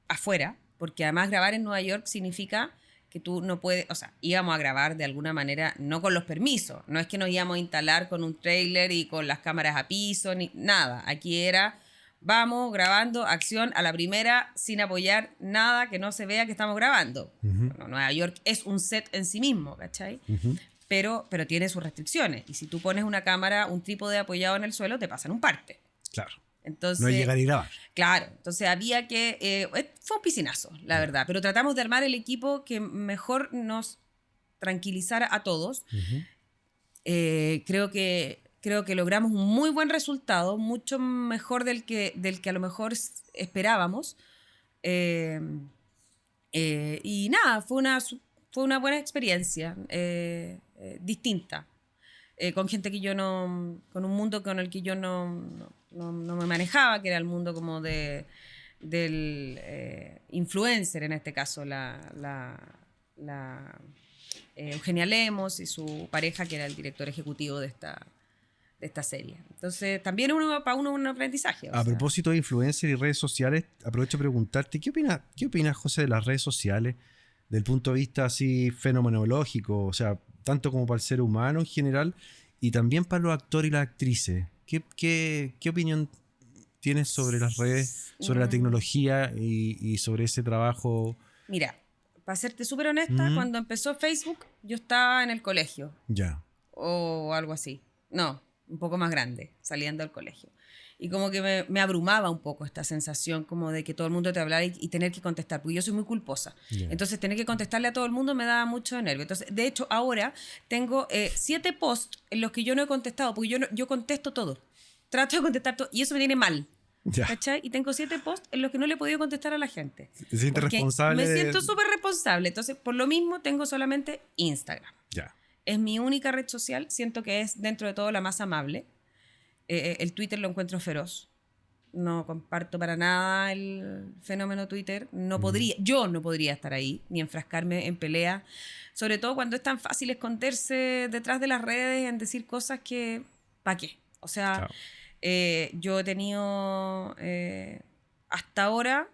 afuera, porque además grabar en Nueva York significa que tú no puedes, o sea, íbamos a grabar de alguna manera, no con los permisos, no es que nos íbamos a instalar con un trailer y con las cámaras a piso, ni nada, aquí era, vamos grabando, acción a la primera, sin apoyar nada que no se vea que estamos grabando. Bueno, Nueva York es un set en sí mismo, ¿cachai? Pero tiene sus restricciones, y si tú pones una cámara, un trípode apoyado en el suelo, te pasan un parte. Claro. Entonces, No es llegar y grabar. Claro, entonces había que... fue un piscinazo, la verdad, pero tratamos de armar el equipo que mejor nos tranquilizara a todos. Creo que logramos un muy buen resultado, mucho mejor del que a lo mejor esperábamos. Y nada, fue una buena experiencia, distinta. Con gente que yo no... con un mundo con el que yo no me manejaba, que era el mundo como del influencer, en este caso la Eugenia Lemos y su pareja, que era el director ejecutivo de esta serie. Entonces también para uno un aprendizaje. A propósito de influencer y redes sociales, aprovecho a preguntarte, ¿qué opinas, José, de las redes sociales del punto de vista así fenomenológico? O sea, tanto como para el ser humano en general y también para los actores y las actrices. ¿Qué opinión tienes sobre las redes, sobre la tecnología y sobre ese trabajo? Mira, para serte súper honesta, cuando empezó Facebook, yo estaba en el colegio. Ya. O algo así. No, un poco más grande, saliendo del colegio. Y como que me abrumaba un poco esta sensación como de que todo el mundo te hablara y tener que contestar, porque yo soy muy culposa. Yeah. Entonces tener que contestarle a todo el mundo me daba mucho nervio. Entonces, de hecho, ahora tengo 7 posts en los que yo no he contestado, porque yo contesto todo. Trato de contestar todo y eso me tiene mal. Yeah. ¿Cachai? Y tengo 7 posts en los que no le he podido contestar a la gente. ¿Te sientes responsable? Me siento súper responsable. Entonces, por lo mismo, tengo solamente Instagram. Ya. Es mi única red social. Siento que es, dentro de todo, la más amable. El Twitter lo encuentro feroz. no comparto para nada el fenómeno Twitter. No podría, yo no podría estar ahí, ni enfrascarme en pelea, sobre todo cuando es tan fácil esconderse detrás de las redes en decir cosas que, ¿para qué? O sea, Claro. yo he tenido hasta ahora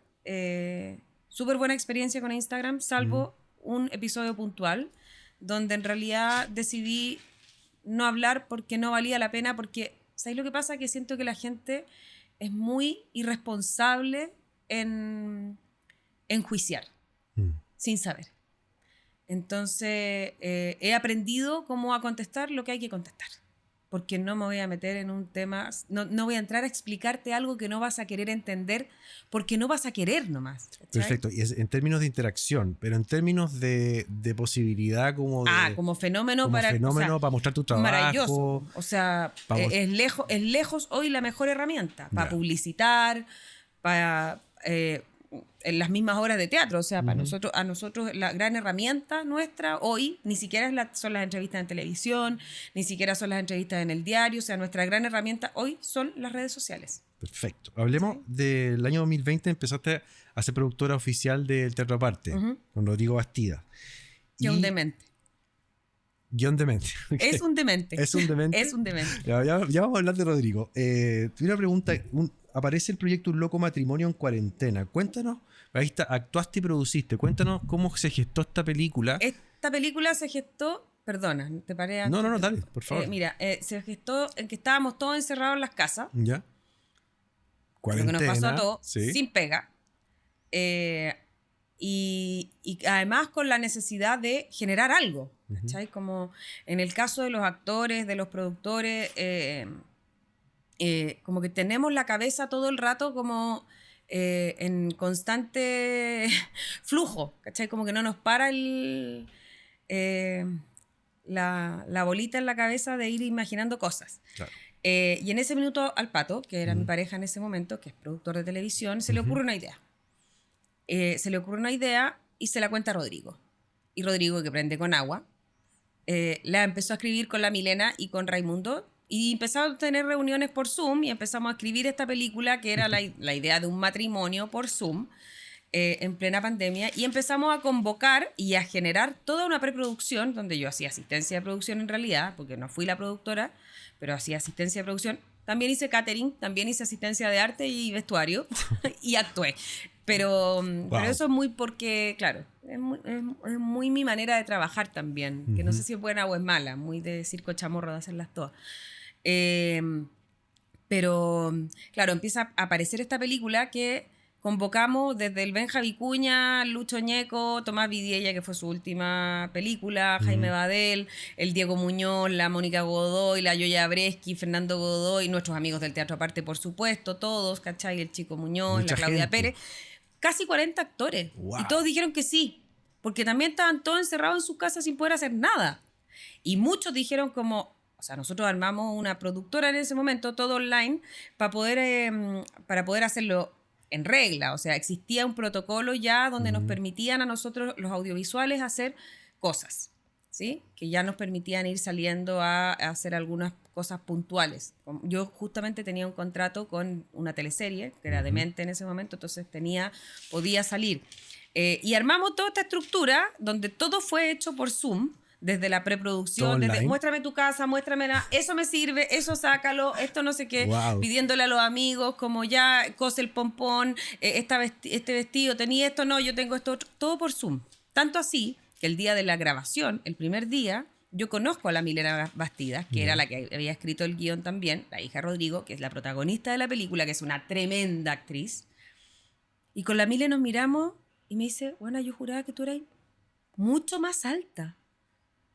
súper buena experiencia con Instagram, salvo un episodio puntual, donde en realidad decidí no hablar porque no valía la pena, porque, ¿sabes lo que pasa? Que siento que la gente es muy irresponsable en enjuiciar, sin saber. Entonces, he aprendido cómo a contestar lo que hay que contestar. Porque no me voy a meter en un tema, no voy a entrar a explicarte algo que no vas a querer entender, porque no vas a querer nomás. ¿Cachai? Perfecto, y es en términos de interacción, pero en términos de posibilidad como de... Como fenómeno, como fenómeno para mostrar tu trabajo. Maravilloso. O sea, es lejos hoy la mejor herramienta para publicitar, para en las mismas obras de teatro. O sea, para a nosotros la gran herramienta nuestra hoy ni siquiera son las entrevistas en televisión, ni siquiera son las entrevistas en el diario. O sea, nuestra gran herramienta hoy son las redes sociales. Perfecto. Hablemos del año 2020, empezaste a ser productora oficial del Teatro Aparte, con Rodrigo Bastida. Guión demente. Guión demente. Okay. Es un demente. Es un demente. Es un demente. Ya vamos a hablar de Rodrigo. Tuve una pregunta. Aparece el proyecto Un Loco Matrimonio en Cuarentena. Cuéntanos, ahí está, actuaste y produciste. Cuéntanos cómo se gestó esta película. Esta película se gestó, perdona, te paré antes. No, dale, por favor. Mira, se gestó en que estábamos todos encerrados en las casas. Ya. Cuarentena. Lo que nos pasó a todos, sí. sin pega. Y además con la necesidad de generar algo. ¿Cachai? Como en el caso de los actores, de los productores, como que tenemos la cabeza todo el rato como en constante flujo, ¿cachai? Como que no nos para la bolita en la cabeza de ir imaginando cosas. Claro. Y en ese minuto al Pato, que era mi pareja en ese momento, que es productor de televisión, se le ocurre una idea. Se le ocurre una idea y se la cuenta a Rodrigo. Y Rodrigo, que prende con agua, la empezó a escribir con la Milena y con Raimundo. Y empezamos a tener reuniones por Zoom y empezamos a escribir esta película que era la idea de un matrimonio por Zoom en plena pandemia. Y empezamos a convocar y a generar toda una preproducción donde yo hacía asistencia de producción en realidad, porque no fui la productora, pero hacía asistencia de producción. También hice catering, también hice asistencia de arte y vestuario y actué. Pero eso es muy porque, claro, es muy mi manera de trabajar también, que no sé si es buena o es mala, muy de circo chamorro de hacerlas todas. Pero, claro, empieza a aparecer esta película que convocamos desde el Benja Vicuña, Lucho Ñeco, Tomás Vidiella, que fue su última película, Jaime Badel, el Diego Muñoz, la Mónica Godoy, la Yoya Bresky, Fernando Godoy, nuestros amigos del Teatro Aparte, por supuesto, todos, ¿cachai? El Chico Muñoz, Mucha la Claudia gente. Pérez. Casi 40 actores. Wow. Y todos dijeron que sí, porque también estaban todos encerrados en sus casas sin poder hacer nada. Y muchos dijeron como... O sea, nosotros armamos una productora en ese momento, todo online, para poder hacerlo en regla. O sea, existía un protocolo ya donde nos permitían a nosotros, los audiovisuales, hacer cosas, ¿sí? Que ya nos permitían ir saliendo a hacer algunas cosas puntuales. Yo justamente tenía un contrato con una teleserie, que era Demente en ese momento, entonces podía salir. Y armamos toda esta estructura donde todo fue hecho por Zoom, desde la preproducción, desde muéstrame tu casa, muéstrame eso me sirve, eso sácalo, esto no sé qué, Wow. pidiéndole a los amigos como ya cose el pompón, este vestido, tenía esto, no, yo tengo esto otro, todo por Zoom. Tanto así que el día de la grabación, el primer día, yo conozco a la Milena Bastidas, que era la que había escrito el guión también, la hija de Rodrigo, que es la protagonista de la película, que es una tremenda actriz. Y con la Mile nos miramos y me dice, bueno, yo juraba que tú eras mucho más alta.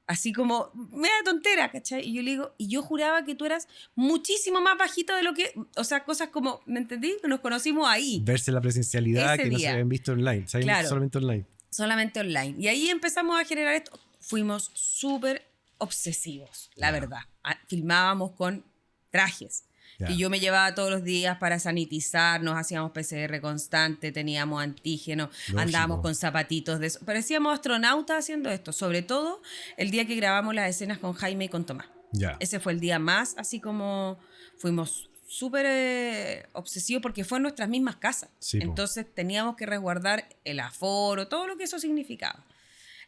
Así como, me da tontera, ¿cachai? Y yo le digo, y yo juraba que tú eras muchísimo más bajita de lo que... O sea, cosas como, ¿me entendí? Que nos conocimos ahí. Verse la presencialidad Ese que no se día. habían visto online. Se habían Claro. visto solamente online. Solamente online. Y ahí empezamos a generar esto. Fuimos súper obsesivos, la verdad. Filmábamos con trajes. Ya. Que yo me llevaba todos los días para sanitizarnos, hacíamos PCR constante, teníamos antígenos, Lógico. andábamos con zapatitos de eso. Parecíamos astronautas haciendo esto, sobre todo el día que grabamos las escenas con Jaime y con Tomás. Ya. Ese fue el día más, así como fuimos súper obsesivos porque fue en nuestras mismas casas. Sí, po. Entonces teníamos que resguardar el aforo, todo lo que eso significaba.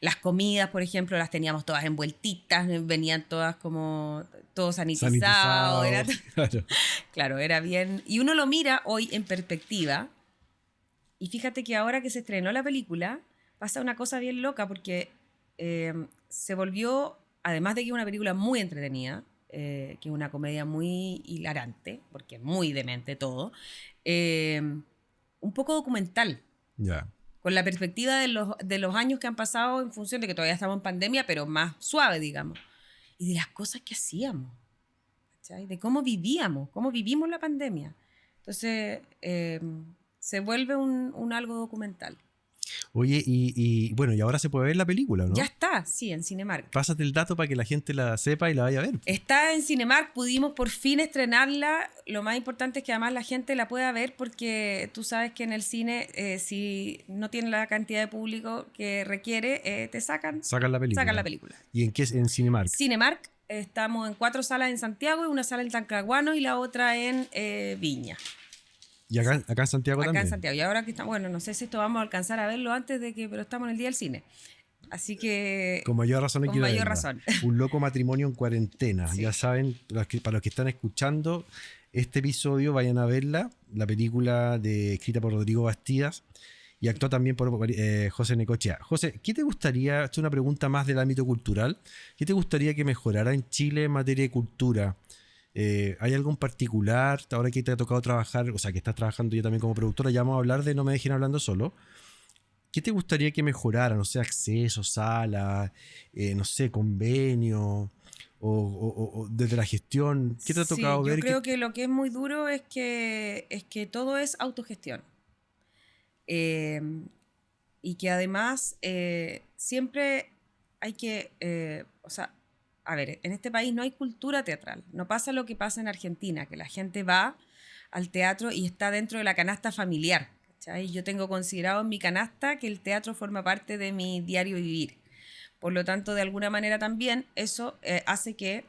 Las comidas, por ejemplo, las teníamos todas envueltitas, venían todas como todo sanitizado. Era, Claro. claro, era bien. Y uno lo mira hoy en perspectiva. Y fíjate que ahora que se estrenó la película, pasa una cosa bien loca porque se volvió, además de que es una película muy entretenida, que es una comedia muy hilarante, porque es muy demente todo, un poco documental, Ya. con la perspectiva de los años que han pasado en función de que todavía estamos en pandemia, pero más suave, digamos, y de las cosas que hacíamos, ¿cachai? De cómo vivíamos, cómo vivimos la pandemia. Entonces, se vuelve un algo documental. Oye, bueno, y ahora se puede ver la película, ¿no? Ya está, sí, en Cinemark. Pásate el dato para que la gente la sepa y la vaya a ver. Está en Cinemark, pudimos por fin estrenarla. Lo más importante es que además la gente la pueda ver porque tú sabes que en el cine, si no tiene la cantidad de público que requiere, te sacan la película. Sacan la película. ¿Y en qué? En Cinemark. Cinemark, estamos en 4 salas en Santiago, una sala en Talcahuano y la otra en Viña. ¿Y acá en Santiago también? Acá en Santiago. Y ahora que estamos, bueno, no sé si esto vamos a alcanzar a verlo antes de que, pero estamos en el día del cine. Así que... Con mayor razón hay que ir a mayor verla. razón. Un loco matrimonio en cuarentena. Sí. Ya saben, para los que están escuchando este episodio, vayan a verla. La película escrita por Rodrigo Bastidas y actúa también por José Necochea. José, ¿qué te gustaría? Esta es una pregunta más del ámbito cultural. ¿Qué te gustaría que mejorara en Chile en materia de cultura? ¿Hay algo en particular? Ahora que te ha tocado trabajar, o sea, que estás trabajando yo también como productora, ya vamos a hablar de No me dejen hablando solo. ¿Qué te gustaría que mejorara? No sé, acceso, sala, no sé, convenio, o desde la gestión. ¿Qué te ha tocado ver? Yo creo que lo que es muy duro es que todo es autogestión. Y que además siempre hay que, o sea, a ver, en este país no hay cultura teatral. No pasa lo que pasa en Argentina, que la gente va al teatro y está dentro de la canasta familiar. ¿Cachai? Yo tengo considerado en mi canasta que el teatro forma parte de mi diario vivir. Por lo tanto, de alguna manera también eso hace que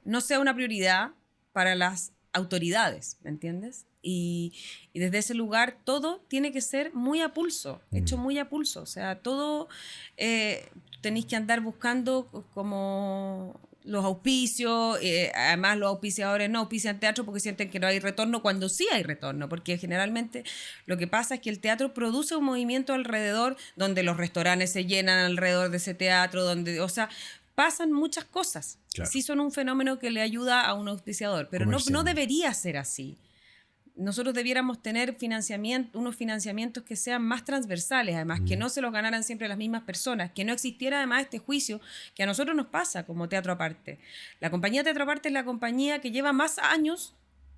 no sea una prioridad para las autoridades, ¿me entiendes? Y desde ese lugar todo tiene que ser muy a pulso, hecho muy a pulso. O sea, todo tenéis que andar buscando como los auspicios, además los auspiciadores no auspician teatro porque sienten que no hay retorno cuando sí hay retorno, porque generalmente lo que pasa es que el teatro produce un movimiento alrededor donde los restaurantes se llenan alrededor de ese teatro, donde, o sea, pasan muchas cosas. Claro. Sí son un fenómeno que le ayuda a un auspiciador, pero no debería ser así. Nosotros debiéramos tener unos financiamientos que sean más transversales, además, que no se los ganaran siempre las mismas personas, que no existiera además este juicio que a nosotros nos pasa como Teatro Aparte. La compañía Teatro Aparte es la compañía que lleva más años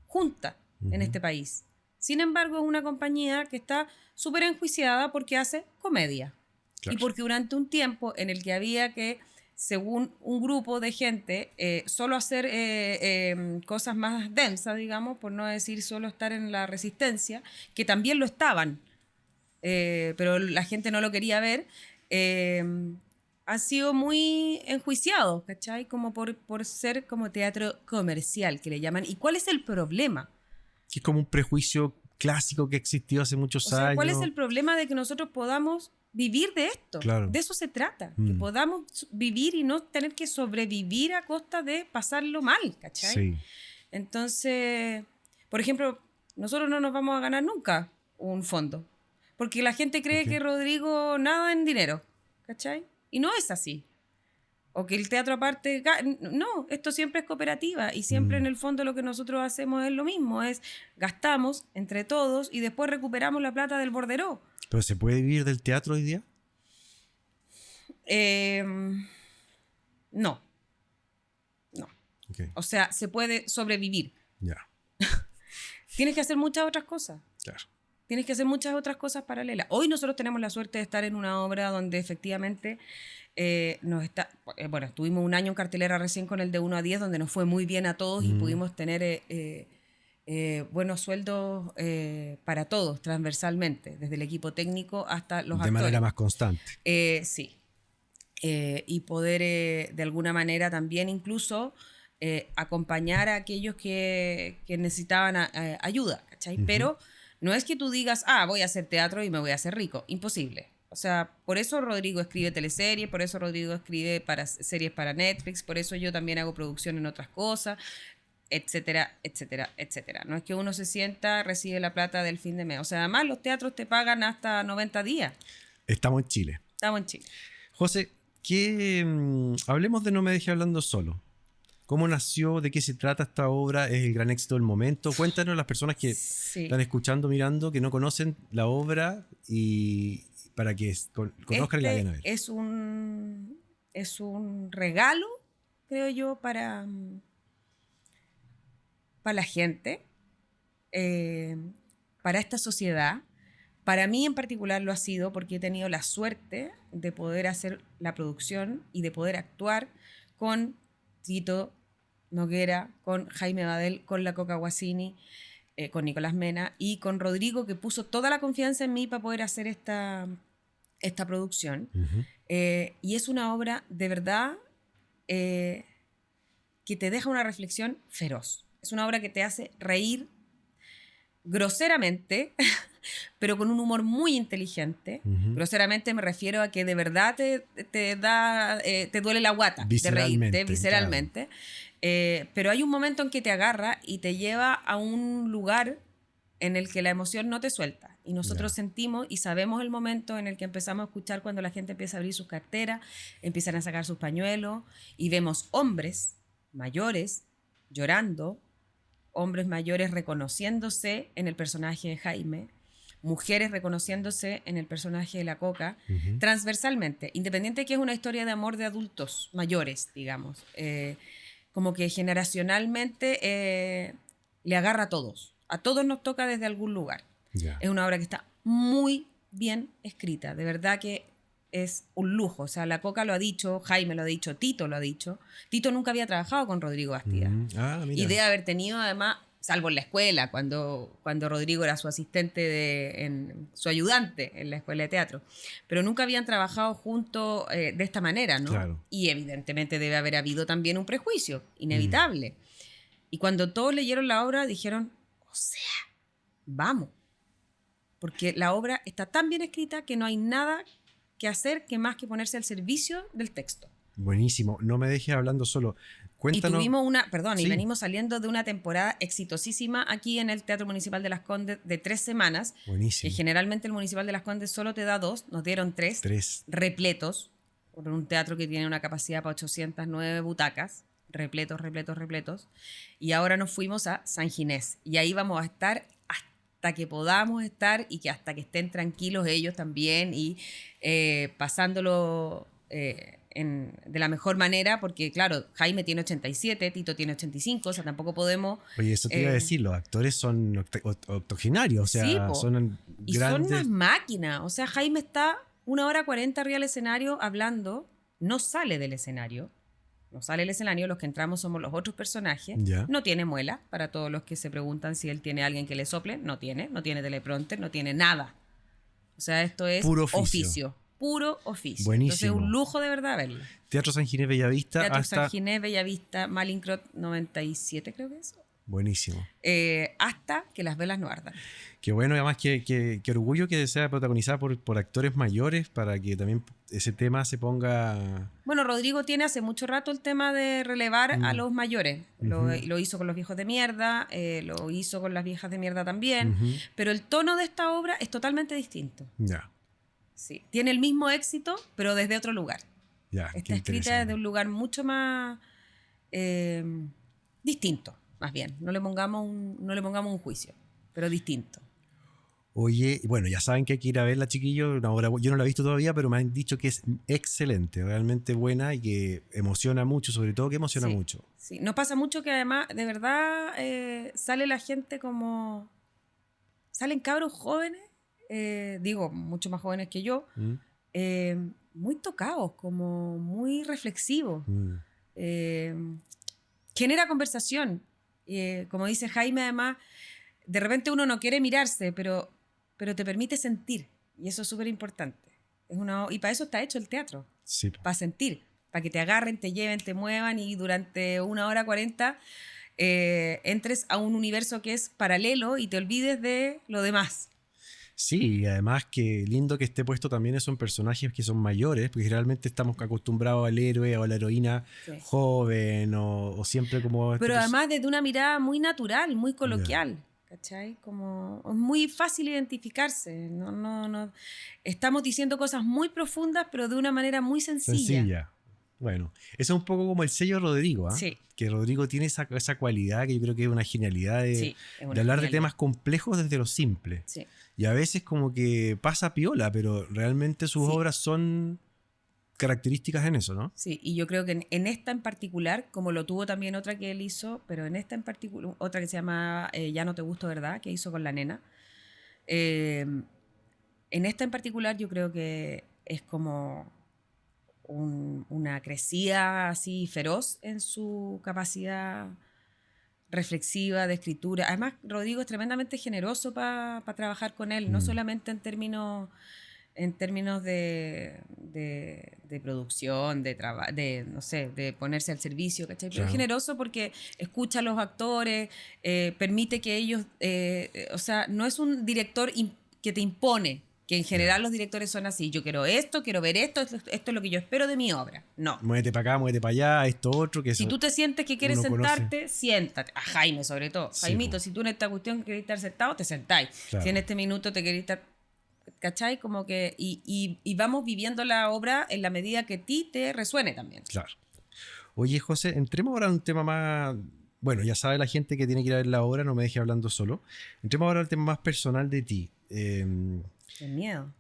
junta en este país. Sin embargo, es una compañía que está súper enjuiciada porque hace comedia. Claro. Y porque durante un tiempo en el que había que, según un grupo de gente, solo hacer cosas más densas, digamos, por no decir solo estar en la resistencia, que también lo estaban, pero la gente no lo quería ver, han sido muy enjuiciados, ¿cachai? Como por ser como teatro comercial, que le llaman. ¿Y cuál es el problema? Que es como un prejuicio clásico que existió hace muchos años. ¿Cuál es el problema de que nosotros podamos vivir de esto? Claro. De eso se trata, que podamos vivir y no tener que sobrevivir a costa de pasarlo mal, ¿cachai? Sí. Entonces, por ejemplo, nosotros no nos vamos a ganar nunca un fondo, porque la gente cree que Rodrigo nada en dinero, ¿cachai? Y no es así. O que el Teatro Aparte... No, esto siempre es cooperativa y siempre en el fondo lo que nosotros hacemos es lo mismo, es gastamos entre todos y después recuperamos la plata del borderó. ¿Pero se puede vivir del teatro hoy día? No. Okay. O sea, se puede sobrevivir. Ya. Tienes que hacer muchas otras cosas. Claro. Tienes que hacer muchas otras cosas paralelas. Hoy nosotros tenemos la suerte de estar en una obra donde efectivamente estuvimos un año en cartelera recién con el de 1 a 10, donde nos fue muy bien a todos y pudimos tener buenos sueldos para todos, transversalmente, desde el equipo técnico hasta los actores. De manera más constante. Sí. Y poder, de alguna manera, también incluso acompañar a aquellos que necesitaban ayuda, ¿cachai? Pero no es que tú digas, voy a hacer teatro y me voy a hacer rico. Imposible. O sea, por eso Rodrigo escribe teleseries, por eso Rodrigo escribe series para Netflix, por eso yo también hago producción en otras cosas, etcétera, etcétera, etcétera. No es que uno se sienta, recibe la plata del fin de mes. O sea, además los teatros te pagan hasta 90 días. Estamos en Chile. Estamos en Chile. José, hablemos de No me deje hablando solo. ¿Cómo nació? ¿De qué se trata esta obra? ¿Es el gran éxito del momento? Cuéntanos a las personas que están escuchando, mirando, que no conocen la obra y para que conozcan y la vayan a ver. Es un regalo, creo yo, para la gente, para esta sociedad. Para mí en particular lo ha sido porque he tenido la suerte de poder hacer la producción y de poder actuar con Tito Noguera, con Jaime Badel, con la Coca Guasini, con Nicolás Mena y con Rodrigo, que puso toda la confianza en mí para poder hacer esta producción. Y es una obra de verdad que te deja una reflexión feroz. Es una obra que te hace reír groseramente, pero con un humor muy inteligente. Groseramente me refiero a que de verdad te duele la guata de reírte visceralmente. Claro. Pero hay un momento en que te agarra y te lleva a un lugar en el que la emoción no te suelta. Y nosotros sentimos y sabemos el momento en el que empezamos a escuchar cuando la gente empieza a abrir sus carteras, empiezan a sacar sus pañuelos y vemos hombres mayores llorando, hombres mayores reconociéndose en el personaje de Jaime, mujeres reconociéndose en el personaje de la Coca, transversalmente, independiente de que es una historia de amor de adultos mayores, digamos. Como que generacionalmente le agarra a todos. A todos nos toca desde algún lugar. Es una obra que está muy bien escrita. De verdad que es un lujo. O sea, la Coca lo ha dicho, Jaime lo ha dicho, Tito lo ha dicho. Tito nunca había trabajado con Rodrigo Bastida. Y de haber tenido, además, salvo en la escuela, cuando Rodrigo era su asistente, su ayudante en la escuela de teatro. Pero nunca habían trabajado juntos de esta manera, ¿no? Claro. Y evidentemente debe haber habido también un prejuicio, inevitable. Y cuando todos leyeron la obra, dijeron, o sea, vamos. Porque la obra está tan bien escrita que no hay nada que hacer que más que ponerse al servicio del texto. Buenísimo. No me dejes hablando solo. Cuéntanos. Y tuvimos y venimos saliendo de una temporada exitosísima aquí en el Teatro Municipal de Las Condes de 3 semanas. Buenísimo. Que generalmente el Municipal de Las Condes solo te da 2, nos dieron 3 repletos, por un teatro que tiene una capacidad para 809 butacas, repletos. Y ahora nos fuimos a San Ginés. Y ahí vamos a estar hasta que podamos estar y que hasta que estén tranquilos ellos también y pasándolo de la mejor manera, porque claro, Jaime tiene 87, Tito tiene 85, o sea, tampoco podemos... Oye, eso te iba a decir, los actores son octogenarios, o sea, sí, son y grandes... son unas máquinas, o sea, Jaime está 1:40 arriba del escenario hablando, no sale del escenario, los que entramos somos los otros personajes. No tiene muela, para todos los que se preguntan si él tiene alguien que le sople, no tiene teleprompter, no tiene nada. O sea, esto es puro oficio. Puro oficio. Buenísimo. Entonces, un lujo de verdad verlo. Teatro San Ginés Bellavista. San Ginés Bellavista, Malincrot 97, creo que es. Buenísimo. Hasta que las velas no ardan. Qué bueno, además que orgullo que sea protagonizada por actores mayores para que también ese tema se ponga... Bueno, Rodrigo tiene hace mucho rato el tema de relevar a los mayores. Lo hizo con Los Viejos de Mierda, lo hizo con Las Viejas de Mierda también, pero el tono de esta obra es totalmente distinto. Sí, tiene el mismo éxito, pero desde otro lugar. Está escrita desde un lugar mucho más distinto, más bien. No le pongamos un juicio, pero distinto. Oye, bueno, ya saben que hay que ir a verla, chiquillos. Una obra, yo no la he visto todavía, pero me han dicho que es excelente, realmente buena y que emociona mucho, sobre todo que emociona mucho. Sí, nos pasa mucho que además, de verdad, sale la gente como... Salen cabros jóvenes, digo, mucho más jóvenes que yo, muy tocados, como muy reflexivos. Genera conversación. Como dice Jaime, además, de repente uno no quiere mirarse, pero te permite sentir. Y eso es súper importante. Y para eso está hecho el teatro. Sí. Para sentir. para que te agarren, te lleven, te muevan y durante 1 hora 40 entres a un universo que es paralelo y te olvides de lo demás. Sí, y además que lindo que esté puesto también son personajes que son mayores, porque generalmente estamos acostumbrados al héroe o a la heroína Sí. joven o siempre como... Pero además desde una mirada muy natural, muy Ya. coloquial, ¿cachai? Como es muy fácil identificarse. No. Estamos diciendo cosas muy profundas, pero de una manera muy sencilla. Sencilla. Bueno, eso es un poco como el sello Rodrigo, ¿ah? Sí. Que Rodrigo tiene esa cualidad que yo creo que es una genialidad Sí, es una de hablar de genialidad. temas complejos desde lo simple. Sí. Y a veces como que pasa piola, pero realmente sus Sí. obras son características en eso, ¿no? Sí, y yo creo que en esta en particular, como lo tuvo también otra que él hizo, pero en esta en particular, otra que se llama Ya no te gusto, ¿verdad? Que hizo con la nena. En esta en particular yo creo que es como una crecida así feroz en su capacidad reflexiva de escritura. Además, Rodrigo es tremendamente generoso para trabajar con él, no solamente en términos de producción, no sé, de ponerse al servicio, ¿cachai? Pero es Claro. generoso porque escucha a los actores, permite que ellos, o sea, no es un director que te impone, que en general los directores son así, yo quiero esto, quiero ver esto es lo que yo espero de mi obra. No. Muévete para acá, muévete para allá, esto otro, que Si eso tú te sientes que quieres uno conoce. sentarte, siéntate. A Jaime, sobre todo. Sí, Jaimito, po. si tú en esta cuestión querés estar sentado, te sentáis. Claro. Si en este minuto te querés estar... ¿Cachai? Como que... Y vamos viviendo la obra en la medida que a ti te resuene también. Claro. Oye, José, entremos ahora a un tema más... Bueno, ya sabe la gente que tiene que ir a ver la obra, no me deje hablando solo. Entremos ahora al tema más personal de ti. Qué miedo.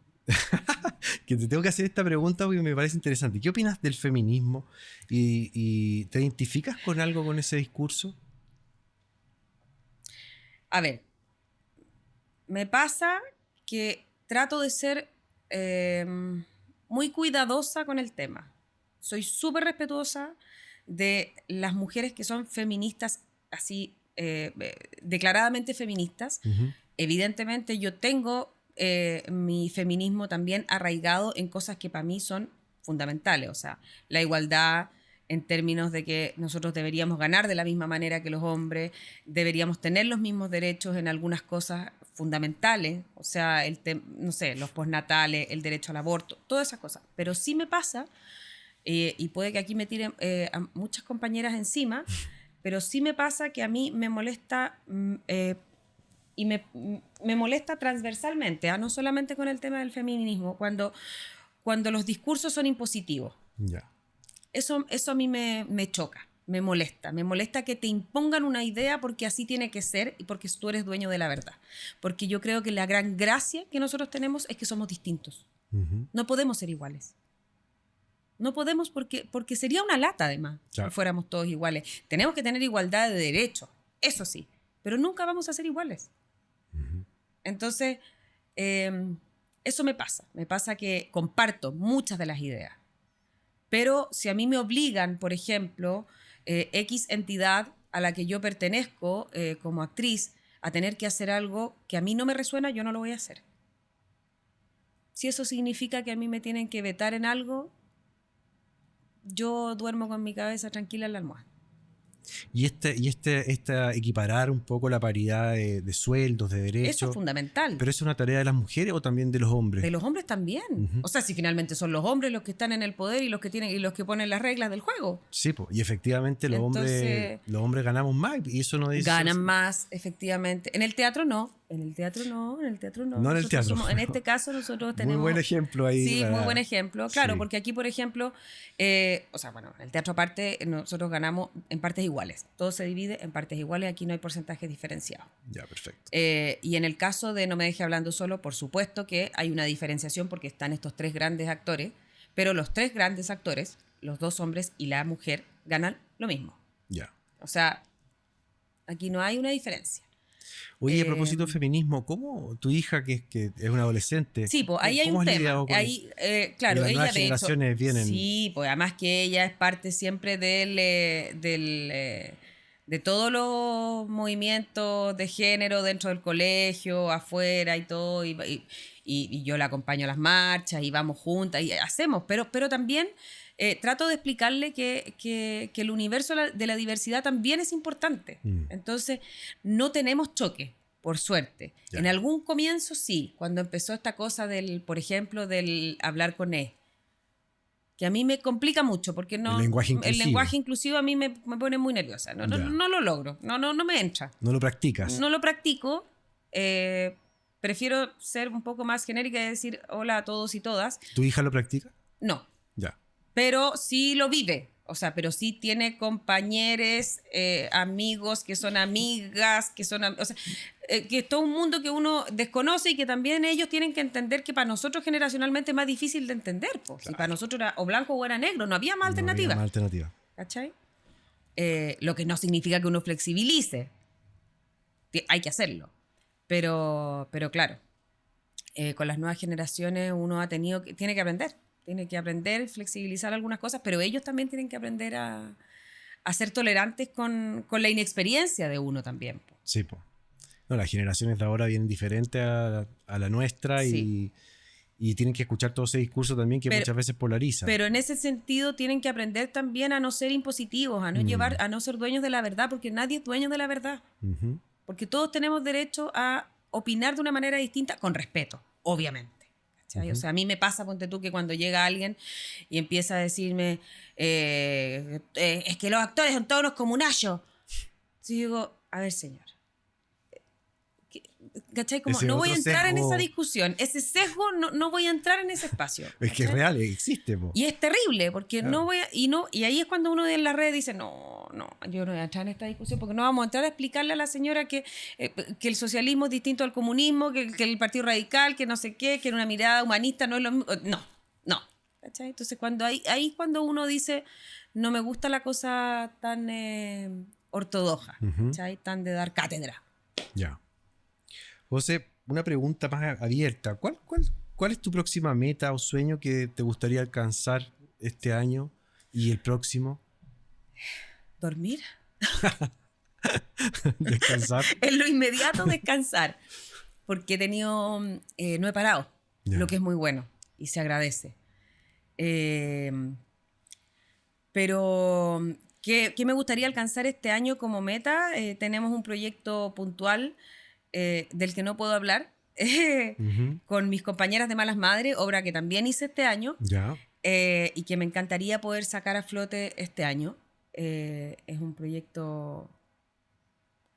Que te tengo que hacer esta pregunta porque me parece interesante. ¿Qué opinas del feminismo? ¿Y te identificas con algo con ese discurso? A ver, me pasa que trato de ser muy cuidadosa con el tema. Soy súper respetuosa de las mujeres que son feministas, así, declaradamente feministas. Ujú. Evidentemente yo tengo mi feminismo también arraigado en cosas que para mí son fundamentales, o sea, la igualdad en términos de que nosotros deberíamos ganar de la misma manera que los hombres, deberíamos tener los mismos derechos en algunas cosas fundamentales, o sea, no sé, los postnatales, el derecho al aborto, todas esas cosas. Pero sí me pasa, y puede que aquí me tiren a muchas compañeras encima, pero sí me pasa que a mí me molesta y me molesta transversalmente, no solamente con el tema del feminismo, cuando los discursos son impositivos. Ya. Eso a mí me choca, me molesta que te impongan una idea porque así tiene que ser y porque tú eres dueño de la verdad. Porque yo creo que la gran gracia que nosotros tenemos es que somos distintos. Ujú. No podemos ser iguales. No podemos porque sería una lata además, Claro. si fuéramos todos iguales. Tenemos que tener igualdad de derechos, eso sí, pero nunca vamos a ser iguales. Entonces, eso me pasa que comparto muchas de las ideas, pero si a mí me obligan, por ejemplo, X entidad a la que yo pertenezco como actriz a tener que hacer algo que a mí no me resuena, yo no lo voy a hacer. Si eso significa que a mí me tienen que vetar en algo, yo duermo con mi cabeza tranquila en la almohada. Y esta equiparar un poco la paridad de sueldos, de derechos. Eso es fundamental. ¿Pero es una tarea de las mujeres o también de los hombres? De los hombres también. Ujú. O sea, si finalmente son los hombres los que están en el poder y los que ponen las reglas del juego. Sí, po. Y efectivamente los Entonces, hombres ganamos más y eso no dice... ganan más, efectivamente. En el teatro no. En el teatro no. No en el Nosotros teatro. en este caso nosotros tenemos... Muy buen ejemplo ahí. Sí, muy buen ejemplo. Claro, Sí. porque aquí, por ejemplo, o sea, bueno, en el teatro aparte nosotros ganamos en partes iguales. Todo se divide en partes iguales. Aquí no hay porcentajes diferenciados. Ya, perfecto. Y en el caso de No me deje hablando solo, por supuesto que hay una diferenciación porque están estos tres grandes actores, pero los tres grandes actores, los dos hombres y la mujer, ganan lo mismo. Ya. O sea, aquí no hay una diferencia. Oye, a propósito de feminismo, ¿cómo tu hija, que es una adolescente... Sí, pues ahí hay ¿cómo un has tema. lidiado con Ahí, claro, las ella nuevas de hecho... generaciones vienen? Sí, pues además que ella es parte siempre de todos los movimientos de género dentro del colegio, afuera y todo, y yo la acompaño a las marchas y vamos juntas y hacemos, pero también trato de explicarle que el universo de la diversidad también es importante. Entonces, no tenemos choque, por suerte. Ya. En algún comienzo sí, cuando empezó esta cosa por ejemplo, del hablar con E, que a mí me complica mucho, porque El lenguaje inclusivo. el lenguaje inclusivo a mí me pone muy nerviosa. No lo logro, no me entra. No lo practicas. No lo practico. Prefiero ser un poco más genérica y decir hola a todos y todas. ¿Tu hija lo practica? No, Ya. pero sí lo vive. O sea, pero sí tiene compañeros, amigos que son amigas, que son... O sea, que es todo un mundo que uno desconoce y que también ellos tienen que entender que para nosotros generacionalmente es más difícil de entender. Pues. Si para nosotros era o blanco o era negro, no había más alternativa. No había más alternativa. ¿Cachai? Lo que no significa que uno flexibilice. Hay que hacerlo. Pero claro, con las nuevas generaciones uno tiene que aprender. Tiene que aprender, flexibilizar algunas cosas, pero ellos también tienen que aprender a ser tolerantes con la inexperiencia de uno también. Po. Sí, pues. No, las generaciones de ahora vienen diferentes a la nuestra Sí. y tienen que escuchar todo ese discurso también que muchas veces polariza. Pero en ese sentido tienen que aprender también a no ser impositivos, a no ser dueños de la verdad, porque nadie es dueño de la verdad. Uh-huh. Porque todos tenemos derecho a opinar de una manera distinta, con respeto, obviamente. Uh-huh. O sea, a mí me pasa, ponte tú, que cuando llega alguien y empieza a decirme es que los actores son todos unos comunallos. Yo digo, a ver, señor. ¿Cachai? Como, no voy a entrar en esa discusión. Ese sesgo, no voy a entrar en ese espacio. Es que es real, existe. Po. Y es terrible, porque no voy a... Y ahí es cuando uno en la red dice, no, yo no voy a entrar en esta discusión, porque no vamos a entrar a explicarle a la señora que el socialismo es distinto al comunismo, que el Partido Radical, que no sé qué, que una mirada humanista no es lo mismo. No. ¿Cachai? Entonces, ahí es cuando uno dice, no me gusta la cosa tan ortodoxa, ¿cachai? Tan de dar cátedra. Ya. José, una pregunta más abierta. ¿Cuál es tu próxima meta o sueño que te gustaría alcanzar este año y el próximo? ¿Dormir? ¿Descansar? En lo inmediato, descansar. Porque he tenido... no he parado, lo que es muy bueno y se agradece. Pero... ¿qué me gustaría alcanzar este año como meta? Tenemos un proyecto puntual del que no puedo hablar, con mis compañeras de Malas Madres, obra que también hice este año, y que me encantaría poder sacar a flote este año. Es un proyecto...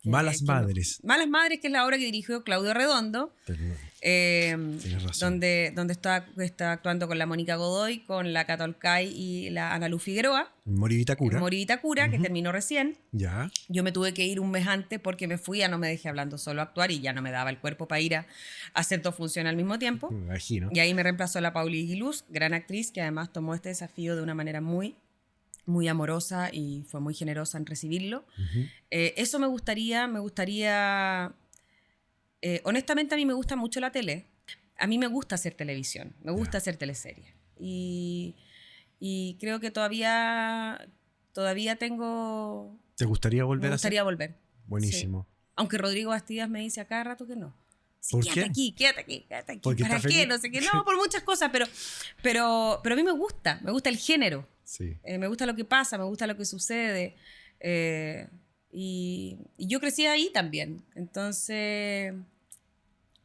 Malas Madres. Malas Madres, que es la obra que dirigió Claudio Redondo, tienes razón. donde está actuando con la Mónica Godoy, con la Cata Olcay y la Ana Luz Figueroa. Mori Vitacura, que terminó recién. Ya. Yo me tuve que ir un mes antes porque me fui, ya no me dejé hablando solo a actuar y ya no me daba el cuerpo para ir a hacer dos funciones al mismo tiempo. Me imagino. Y ahí me reemplazó la Pauli Guiluz, gran actriz, que además tomó este desafío de una manera muy amorosa y fue muy generosa en recibirlo. Eso me gustaría honestamente a mí me gusta mucho la tele, a mí me gusta hacer televisión, me gusta hacer teleseries y creo que todavía tengo... ¿Te gustaría volver Me gustaría volver. Buenísimo. Sí. Aunque Rodrigo Bastidas me dice a cada rato que no. Sí, ¿Por quédate qué? Quédate aquí. ¿Para qué? feliz. No sé qué. No, por muchas cosas, pero a mí me gusta el género. Sí. Me gusta lo que pasa, me gusta lo que sucede. Y yo crecí ahí también. Entonces,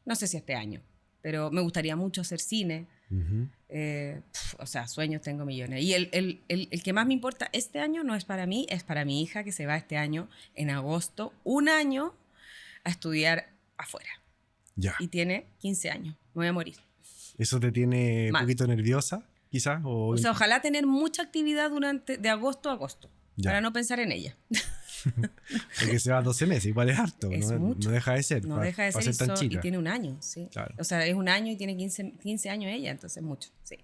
no sé si este año, pero me gustaría mucho hacer cine. O sea, sueños tengo millones. Y el que más me importa este año no es para mí, es para mi hija que se va este año, en agosto, un año a estudiar afuera. Ya. Y tiene 15 años. Me voy a morir. ¿Eso te tiene Mal. un poquito nerviosa, quizás? O sea, ojalá tener mucha actividad de agosto a agosto, para no pensar en ella. Porque se va 12 meses, igual es harto. Es mucho. No deja de ser. No deja de ser tan chica. Y tiene un año, sí. Claro. O sea, es un año y tiene 15 años ella, entonces mucho, sí.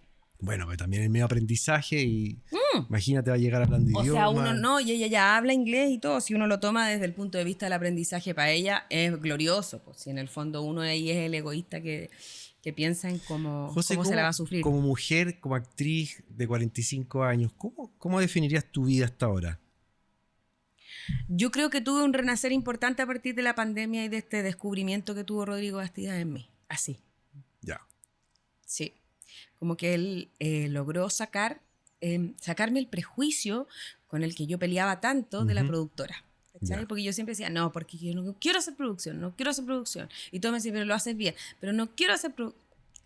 Bueno, pero también es medio aprendizaje y imagínate, va a llegar hablando idiomas. O sea, uno no, y ella ya habla inglés y todo. Si uno lo toma desde el punto de vista del aprendizaje, para ella es glorioso. Pues si en el fondo uno ahí es el egoísta que piensa en cómo se la va a sufrir. Como mujer, como actriz de 45 años, ¿cómo definirías tu vida hasta ahora? Yo creo que tuve un renacer importante a partir de la pandemia y de este descubrimiento que tuvo Rodrigo Bastidas en mí. Así. Ya. Sí. Como que él logró sacar sacarme el prejuicio con el que yo peleaba tanto de la productora. Ya. Porque yo siempre decía, no, porque yo no quiero hacer producción, no quiero hacer producción. Y todos me decían, pero lo haces bien, pero no quiero hacer producción.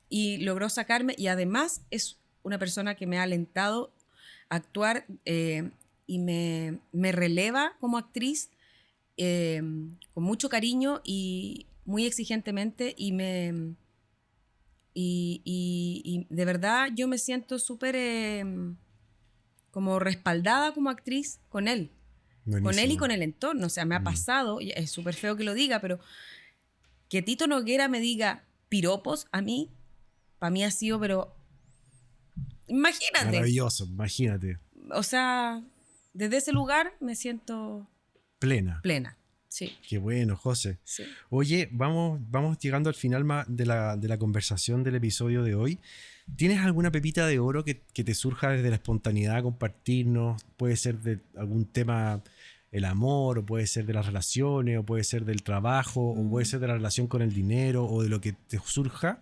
Y logró sacarme, y además es una persona que me ha alentado a actuar y me releva como actriz con mucho cariño y muy exigentemente, y de verdad yo me siento súper como respaldada como actriz con él. Buenísimo. Con él y con el entorno. O sea, me ha pasado, y es súper feo que lo diga, pero que Tito Noguera me diga piropos a mí, para mí ha sido, pero imagínate. Maravilloso, imagínate. O sea, desde ese lugar me siento Plena. Sí. Qué bueno, José. Sí. Oye, vamos llegando al final de la conversación del episodio de hoy. ¿Tienes alguna pepita de oro que te surja desde la espontaneidad a compartirnos? Puede ser de algún tema, el amor, o puede ser de las relaciones, o puede ser del trabajo, o puede ser de la relación con el dinero, o de lo que te surja,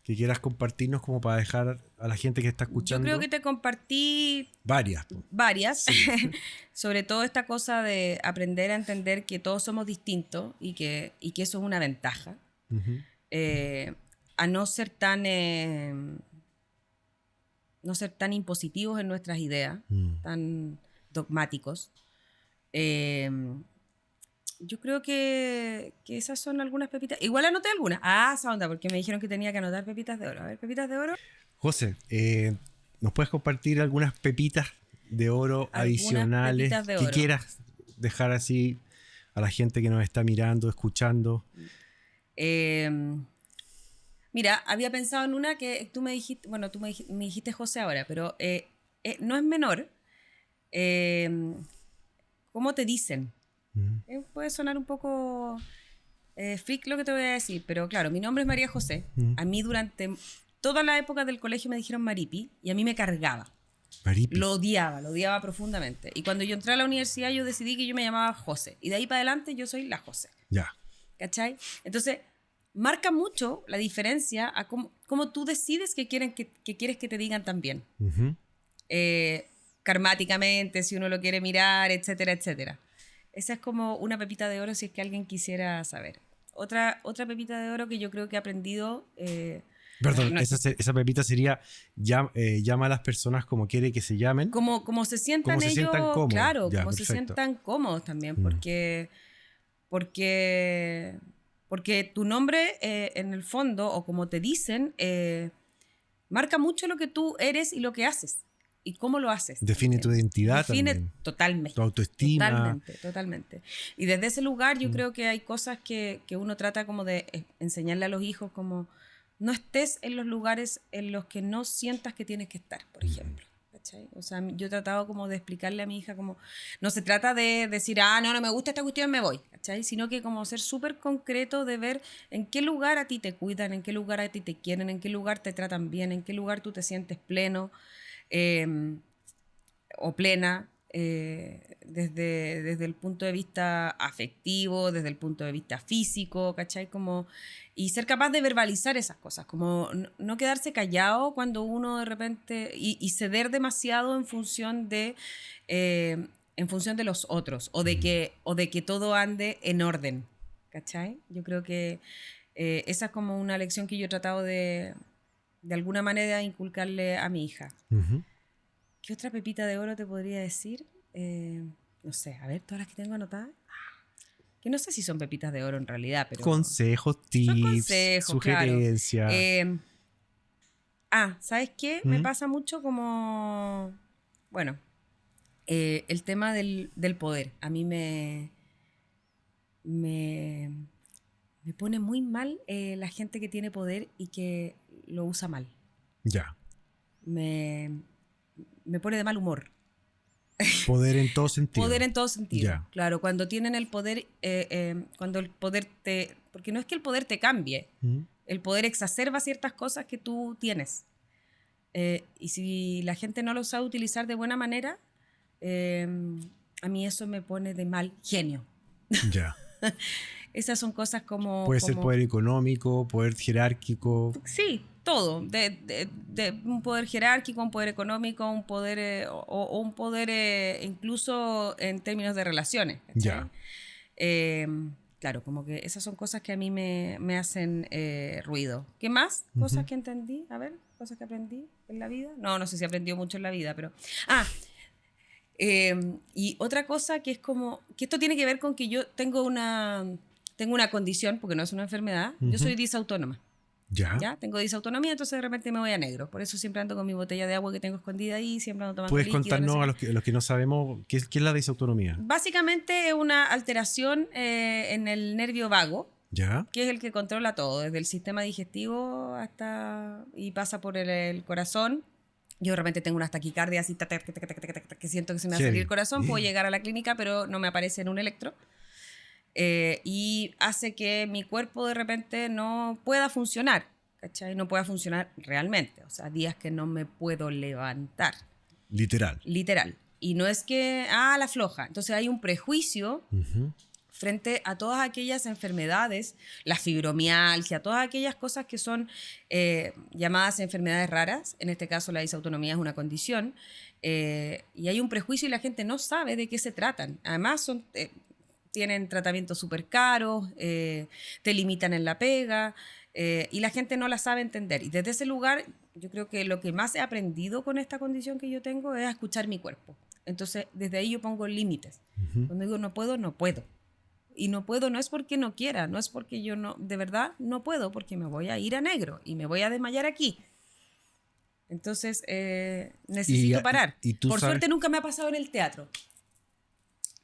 que quieras compartirnos como para dejar a la gente que está escuchando. Yo creo que te compartí varias. Sí. Sobre todo esta cosa de aprender a entender que todos somos distintos y que eso es una ventaja. Uh-huh. A no ser tan impositivos en nuestras ideas, tan dogmáticos. Yo creo que esas son algunas pepitas. Igual anoté algunas. Esa onda, porque me dijeron que tenía que anotar pepitas de oro. A ver, pepitas de oro. José, ¿nos puedes compartir algunas pepitas de oro adicionales que quieras dejar así a la gente que nos está mirando, escuchando? Mira, había pensado en una que tú me dijiste, me dijiste José ahora, pero no es menor. ¿Cómo te dicen? Puede sonar un poco freak lo que te voy a decir, pero claro, mi nombre es María José. A mí durante toda la época del colegio me dijeron Maripi y a mí me cargaba. Maripi. Lo odiaba profundamente. Y cuando yo entré a la universidad yo decidí que yo me llamaba José. Y de ahí para adelante yo soy la José. Ya. ¿Cachai? Entonces, marca mucho la diferencia a cómo tú decides que quieres que te digan también. Uh-huh. Karmáticamente, si uno lo quiere mirar, etcétera, etcétera. Esa es como una pepita de oro si es que alguien quisiera saber. Otra pepita de oro que yo creo que he aprendido... Perdón, esa pepita sería llama a las personas como quiere que se llamen. Como se sientan ellos, sientan cómodos. Claro, Ya, como perfecto. se sientan cómodos también, porque tu nombre en el fondo, o como te dicen, marca mucho lo que tú eres y lo que haces. Y cómo lo haces. Define tu identidad también. Totalmente. Tu autoestima. Totalmente. Y desde ese lugar yo creo que hay cosas que uno trata como de enseñarle a los hijos, como no estés en los lugares en los que no sientas que tienes que estar, por ejemplo. ¿Cachai? O sea, yo he tratado como de explicarle a mi hija como, no se trata de decir, no me gusta esta cuestión, me voy, ¿cachai? Sino que como ser súper concreto de ver en qué lugar a ti te cuidan, en qué lugar a ti te quieren, en qué lugar te tratan bien, en qué lugar tú te sientes pleno o plena, desde el punto de vista afectivo, desde el punto de vista físico, ¿cachai? Y ser capaz de verbalizar esas cosas, como no quedarse callado cuando uno de repente, y ceder demasiado en función de los otros, o de que todo ande en orden, ¿cachai? Yo creo que esa es como una lección que yo he tratado de alguna manera inculcarle a mi hija. Uh-huh. ¿Qué otra pepita de oro te podría decir? No sé, a ver, todas las que tengo anotadas. Que no sé si son pepitas de oro en realidad, pero... Consejos, tips, sugerencias. Claro. ¿Sabes qué? Me pasa mucho como... Bueno, el tema del poder. A mí me pone muy mal la gente que tiene poder y que lo usa mal. Ya. Me pone de mal humor. Poder en todo sentido. Poder en todo sentido. Ya. Claro, cuando tienen el poder, cuando el poder porque no es que el poder te cambie, el poder exacerba ciertas cosas que tú tienes. Y si la gente no lo sabe utilizar de buena manera, a mí eso me pone de mal genio. Ya. Esas son cosas como... Puede ser poder económico, poder jerárquico. Sí, todo. De un poder jerárquico, un poder económico, un poder o un poder incluso en términos de relaciones. ¿Cachai? Ya. Claro, como que esas son cosas que a mí me hacen ruido. ¿Qué más? Cosas que entendí. A ver, cosas que aprendí en la vida. No sé si aprendí mucho en la vida, pero... y otra cosa que es como... Que esto tiene que ver con que yo tengo una condición, porque no es una enfermedad. Yo soy disautónoma. ¿Ya? Tengo disautonomía, entonces de repente me voy a negro. Por eso siempre ando con mi botella de agua que tengo escondida ahí, siempre ando tomando ¿Puedes líquido, contarnos no sé a los que no sabemos qué es la disautonomía? Básicamente es una alteración en el nervio vago, ¿Ya? que es el que controla todo, desde el sistema digestivo hasta... y pasa por el corazón. Yo de repente tengo unas taquicardias así, que siento que se me va a salir el corazón, puedo llegar a la clínica, pero no me aparece en un electro. Y hace que mi cuerpo de repente no pueda funcionar, ¿cachai? No pueda funcionar realmente, o sea, días que no me puedo levantar. Literal. Y no es que, la floja. Entonces hay un prejuicio frente a todas aquellas enfermedades, la fibromialgia, todas aquellas cosas que son llamadas enfermedades raras. En este caso la disautonomía es una condición. Y hay un prejuicio y la gente no sabe de qué se tratan. Además son... tienen tratamientos súper caros, te limitan en la pega y la gente no la sabe entender. Y desde ese lugar, yo creo que lo que más he aprendido con esta condición que yo tengo es a escuchar mi cuerpo. Entonces, desde ahí yo pongo límites. Cuando digo no puedo, no puedo. Y no puedo no es porque no quiera, no es porque yo no, de verdad no puedo, porque me voy a ir a negro y me voy a desmayar aquí. Entonces, necesito parar. ¿Y tú Por sabes? suerte nunca me ha pasado en el teatro.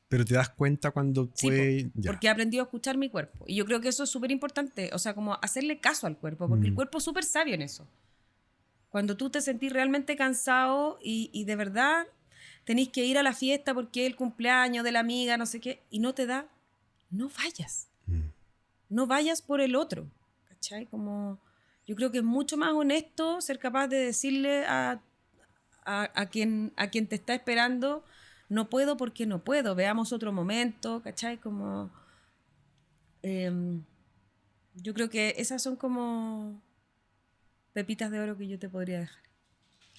Pero te das cuenta cuando Sí, porque he aprendido a escuchar mi cuerpo. Y yo creo que eso es súper importante. O sea, como hacerle caso al cuerpo, porque el cuerpo es súper sabio en eso. Cuando tú te sentís realmente cansado y de verdad tenés que ir a la fiesta porque es el cumpleaños de la amiga, no sé qué, y no te da, no vayas. No vayas por el otro. ¿Cachai? Como, yo creo que es mucho más honesto ser capaz de decirle a quien te está esperando... No puedo porque no puedo, veamos otro momento, ¿cachai? Como, yo creo que esas son como pepitas de oro que yo te podría dejar.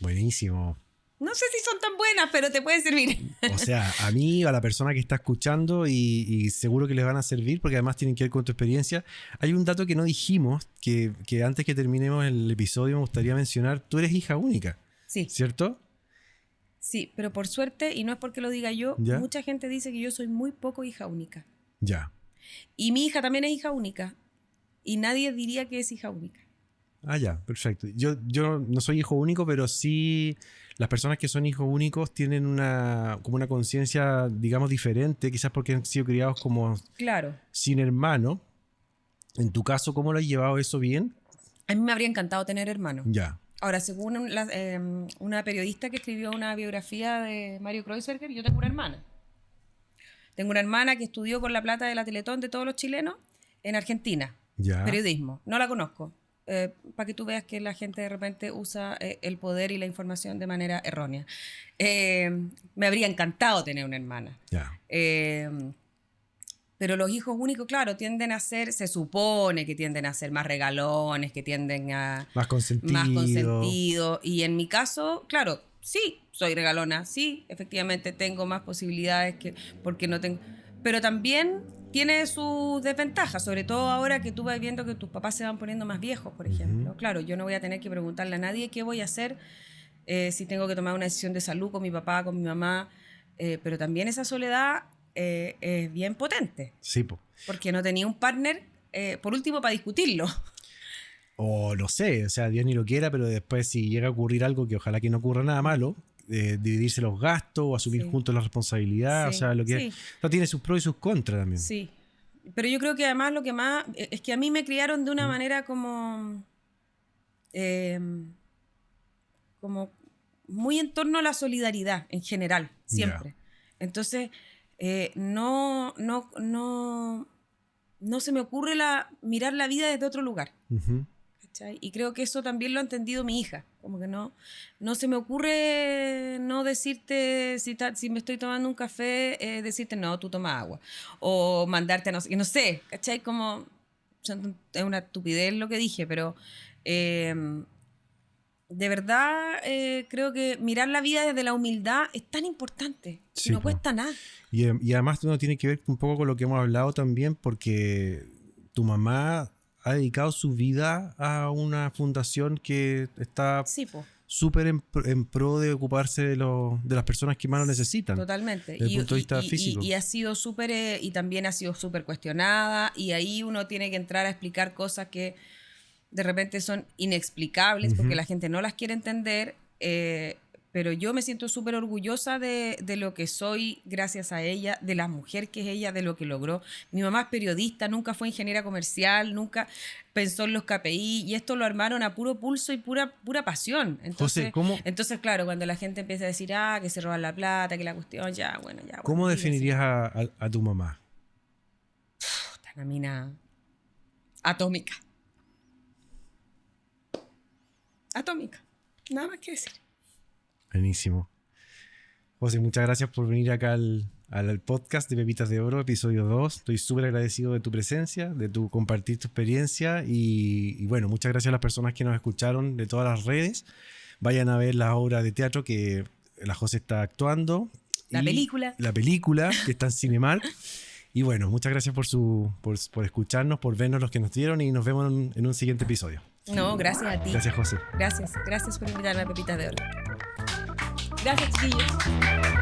Buenísimo. No sé si son tan buenas, pero te pueden servir. O sea, a mí, a la persona que está escuchando y seguro que les van a servir porque además tienen que ver con tu experiencia. Hay un dato que no dijimos, que antes que terminemos el episodio me gustaría mencionar. Tú eres hija única, Sí. ¿cierto? Sí, pero por suerte, y no es porque lo diga yo, ¿Ya? mucha gente dice que yo soy muy poco hija única. Ya. Y mi hija también es hija única. Y nadie diría que es hija única. Ah, ya, perfecto. Yo no soy hijo único, pero sí las personas que son hijos únicos tienen como una conciencia, digamos, diferente, quizás porque han sido criados como Claro. sin hermano. En tu caso, ¿cómo lo has llevado eso bien? A mí me habría encantado tener hermanos. Ya. Ahora, según una periodista que escribió una biografía de Mario Kreuzberger, yo tengo una hermana. Tengo una hermana que estudió con la plata de la Teletón de todos los chilenos en Argentina. Ya. Periodismo. No la conozco. Para que tú veas que la gente de repente usa el poder y la información de manera errónea. Me habría encantado tener una hermana. Ya. Pero los hijos únicos, claro, tienden a ser, se supone que tienden a ser más regalones, que tienden a... Más consentido. Más consentido. Y en mi caso, claro, sí, soy regalona, sí, efectivamente tengo más posibilidades porque no tengo... Pero también tiene sus desventajas, sobre todo ahora que tú vas viendo que tus papás se van poniendo más viejos, por ejemplo. Claro, yo no voy a tener que preguntarle a nadie qué voy a hacer si tengo que tomar una decisión de salud con mi papá, con mi mamá, pero también esa soledad... es bien potente. Sí, po. Porque no tenía un partner, por último, para discutirlo. O no sé, o sea, Dios ni lo quiera, pero después si llega a ocurrir algo que ojalá que no ocurra nada malo, dividirse los gastos o asumir juntos la responsabilidad, Sí, o sea, lo que no, tiene sus pros y sus contras también. Sí, pero yo creo que además lo que más es que a mí me criaron de una manera como muy en torno a la solidaridad en general, siempre. Yeah. Entonces, no se me ocurre mirar la vida desde otro lugar. Uh-huh. ¿cachai? Y creo que eso también lo ha entendido mi hija. Como que no se me ocurre no decirte, si me estoy tomando un café, decirte, no, tú toma agua. O mandarte a no sé, ¿cachai? Como, es una estupidez lo que dije, pero de verdad creo que mirar la vida desde la humildad es tan importante. Sí, no cuesta nada. Y además uno tiene que ver un poco con lo que hemos hablado también, porque tu mamá ha dedicado su vida a una fundación que está Sí, po. súper en pro de ocuparse de las personas que más lo necesitan. Totalmente. Desde el punto de vista físico. Y ha sido súper, y también ha sido súper cuestionada, y ahí uno tiene que entrar a explicar cosas que de repente son inexplicables porque la gente no las quiere entender, pero yo me siento súper orgullosa de lo que soy gracias a ella, de la mujer que es ella, de lo que logró. Mi mamá es periodista, nunca fue ingeniera comercial, nunca pensó en los KPI, y esto lo armaron a puro pulso y pura pasión. Entonces, José, entonces, claro, cuando la gente empieza a decir, que se roban la plata, que la cuestión, ya. ¿Cómo definirías a tu mamá? Una mina atómica. Atómica. Nada más que decir. Buenísimo. José, muchas gracias por venir acá al podcast de Pepitas de Oro, episodio 2. Estoy súper agradecido de tu presencia, de tu compartir tu experiencia y bueno, muchas gracias a las personas que nos escucharon de todas las redes. Vayan a ver la obra de teatro que la José está actuando. La película que está en Cinemark. Y bueno, muchas gracias por escucharnos, por vernos los que nos dieron y nos vemos en un siguiente episodio. No, gracias a ti. Gracias, José. Gracias por invitarme a Pepitas de Oro. Gracias, chiquillos.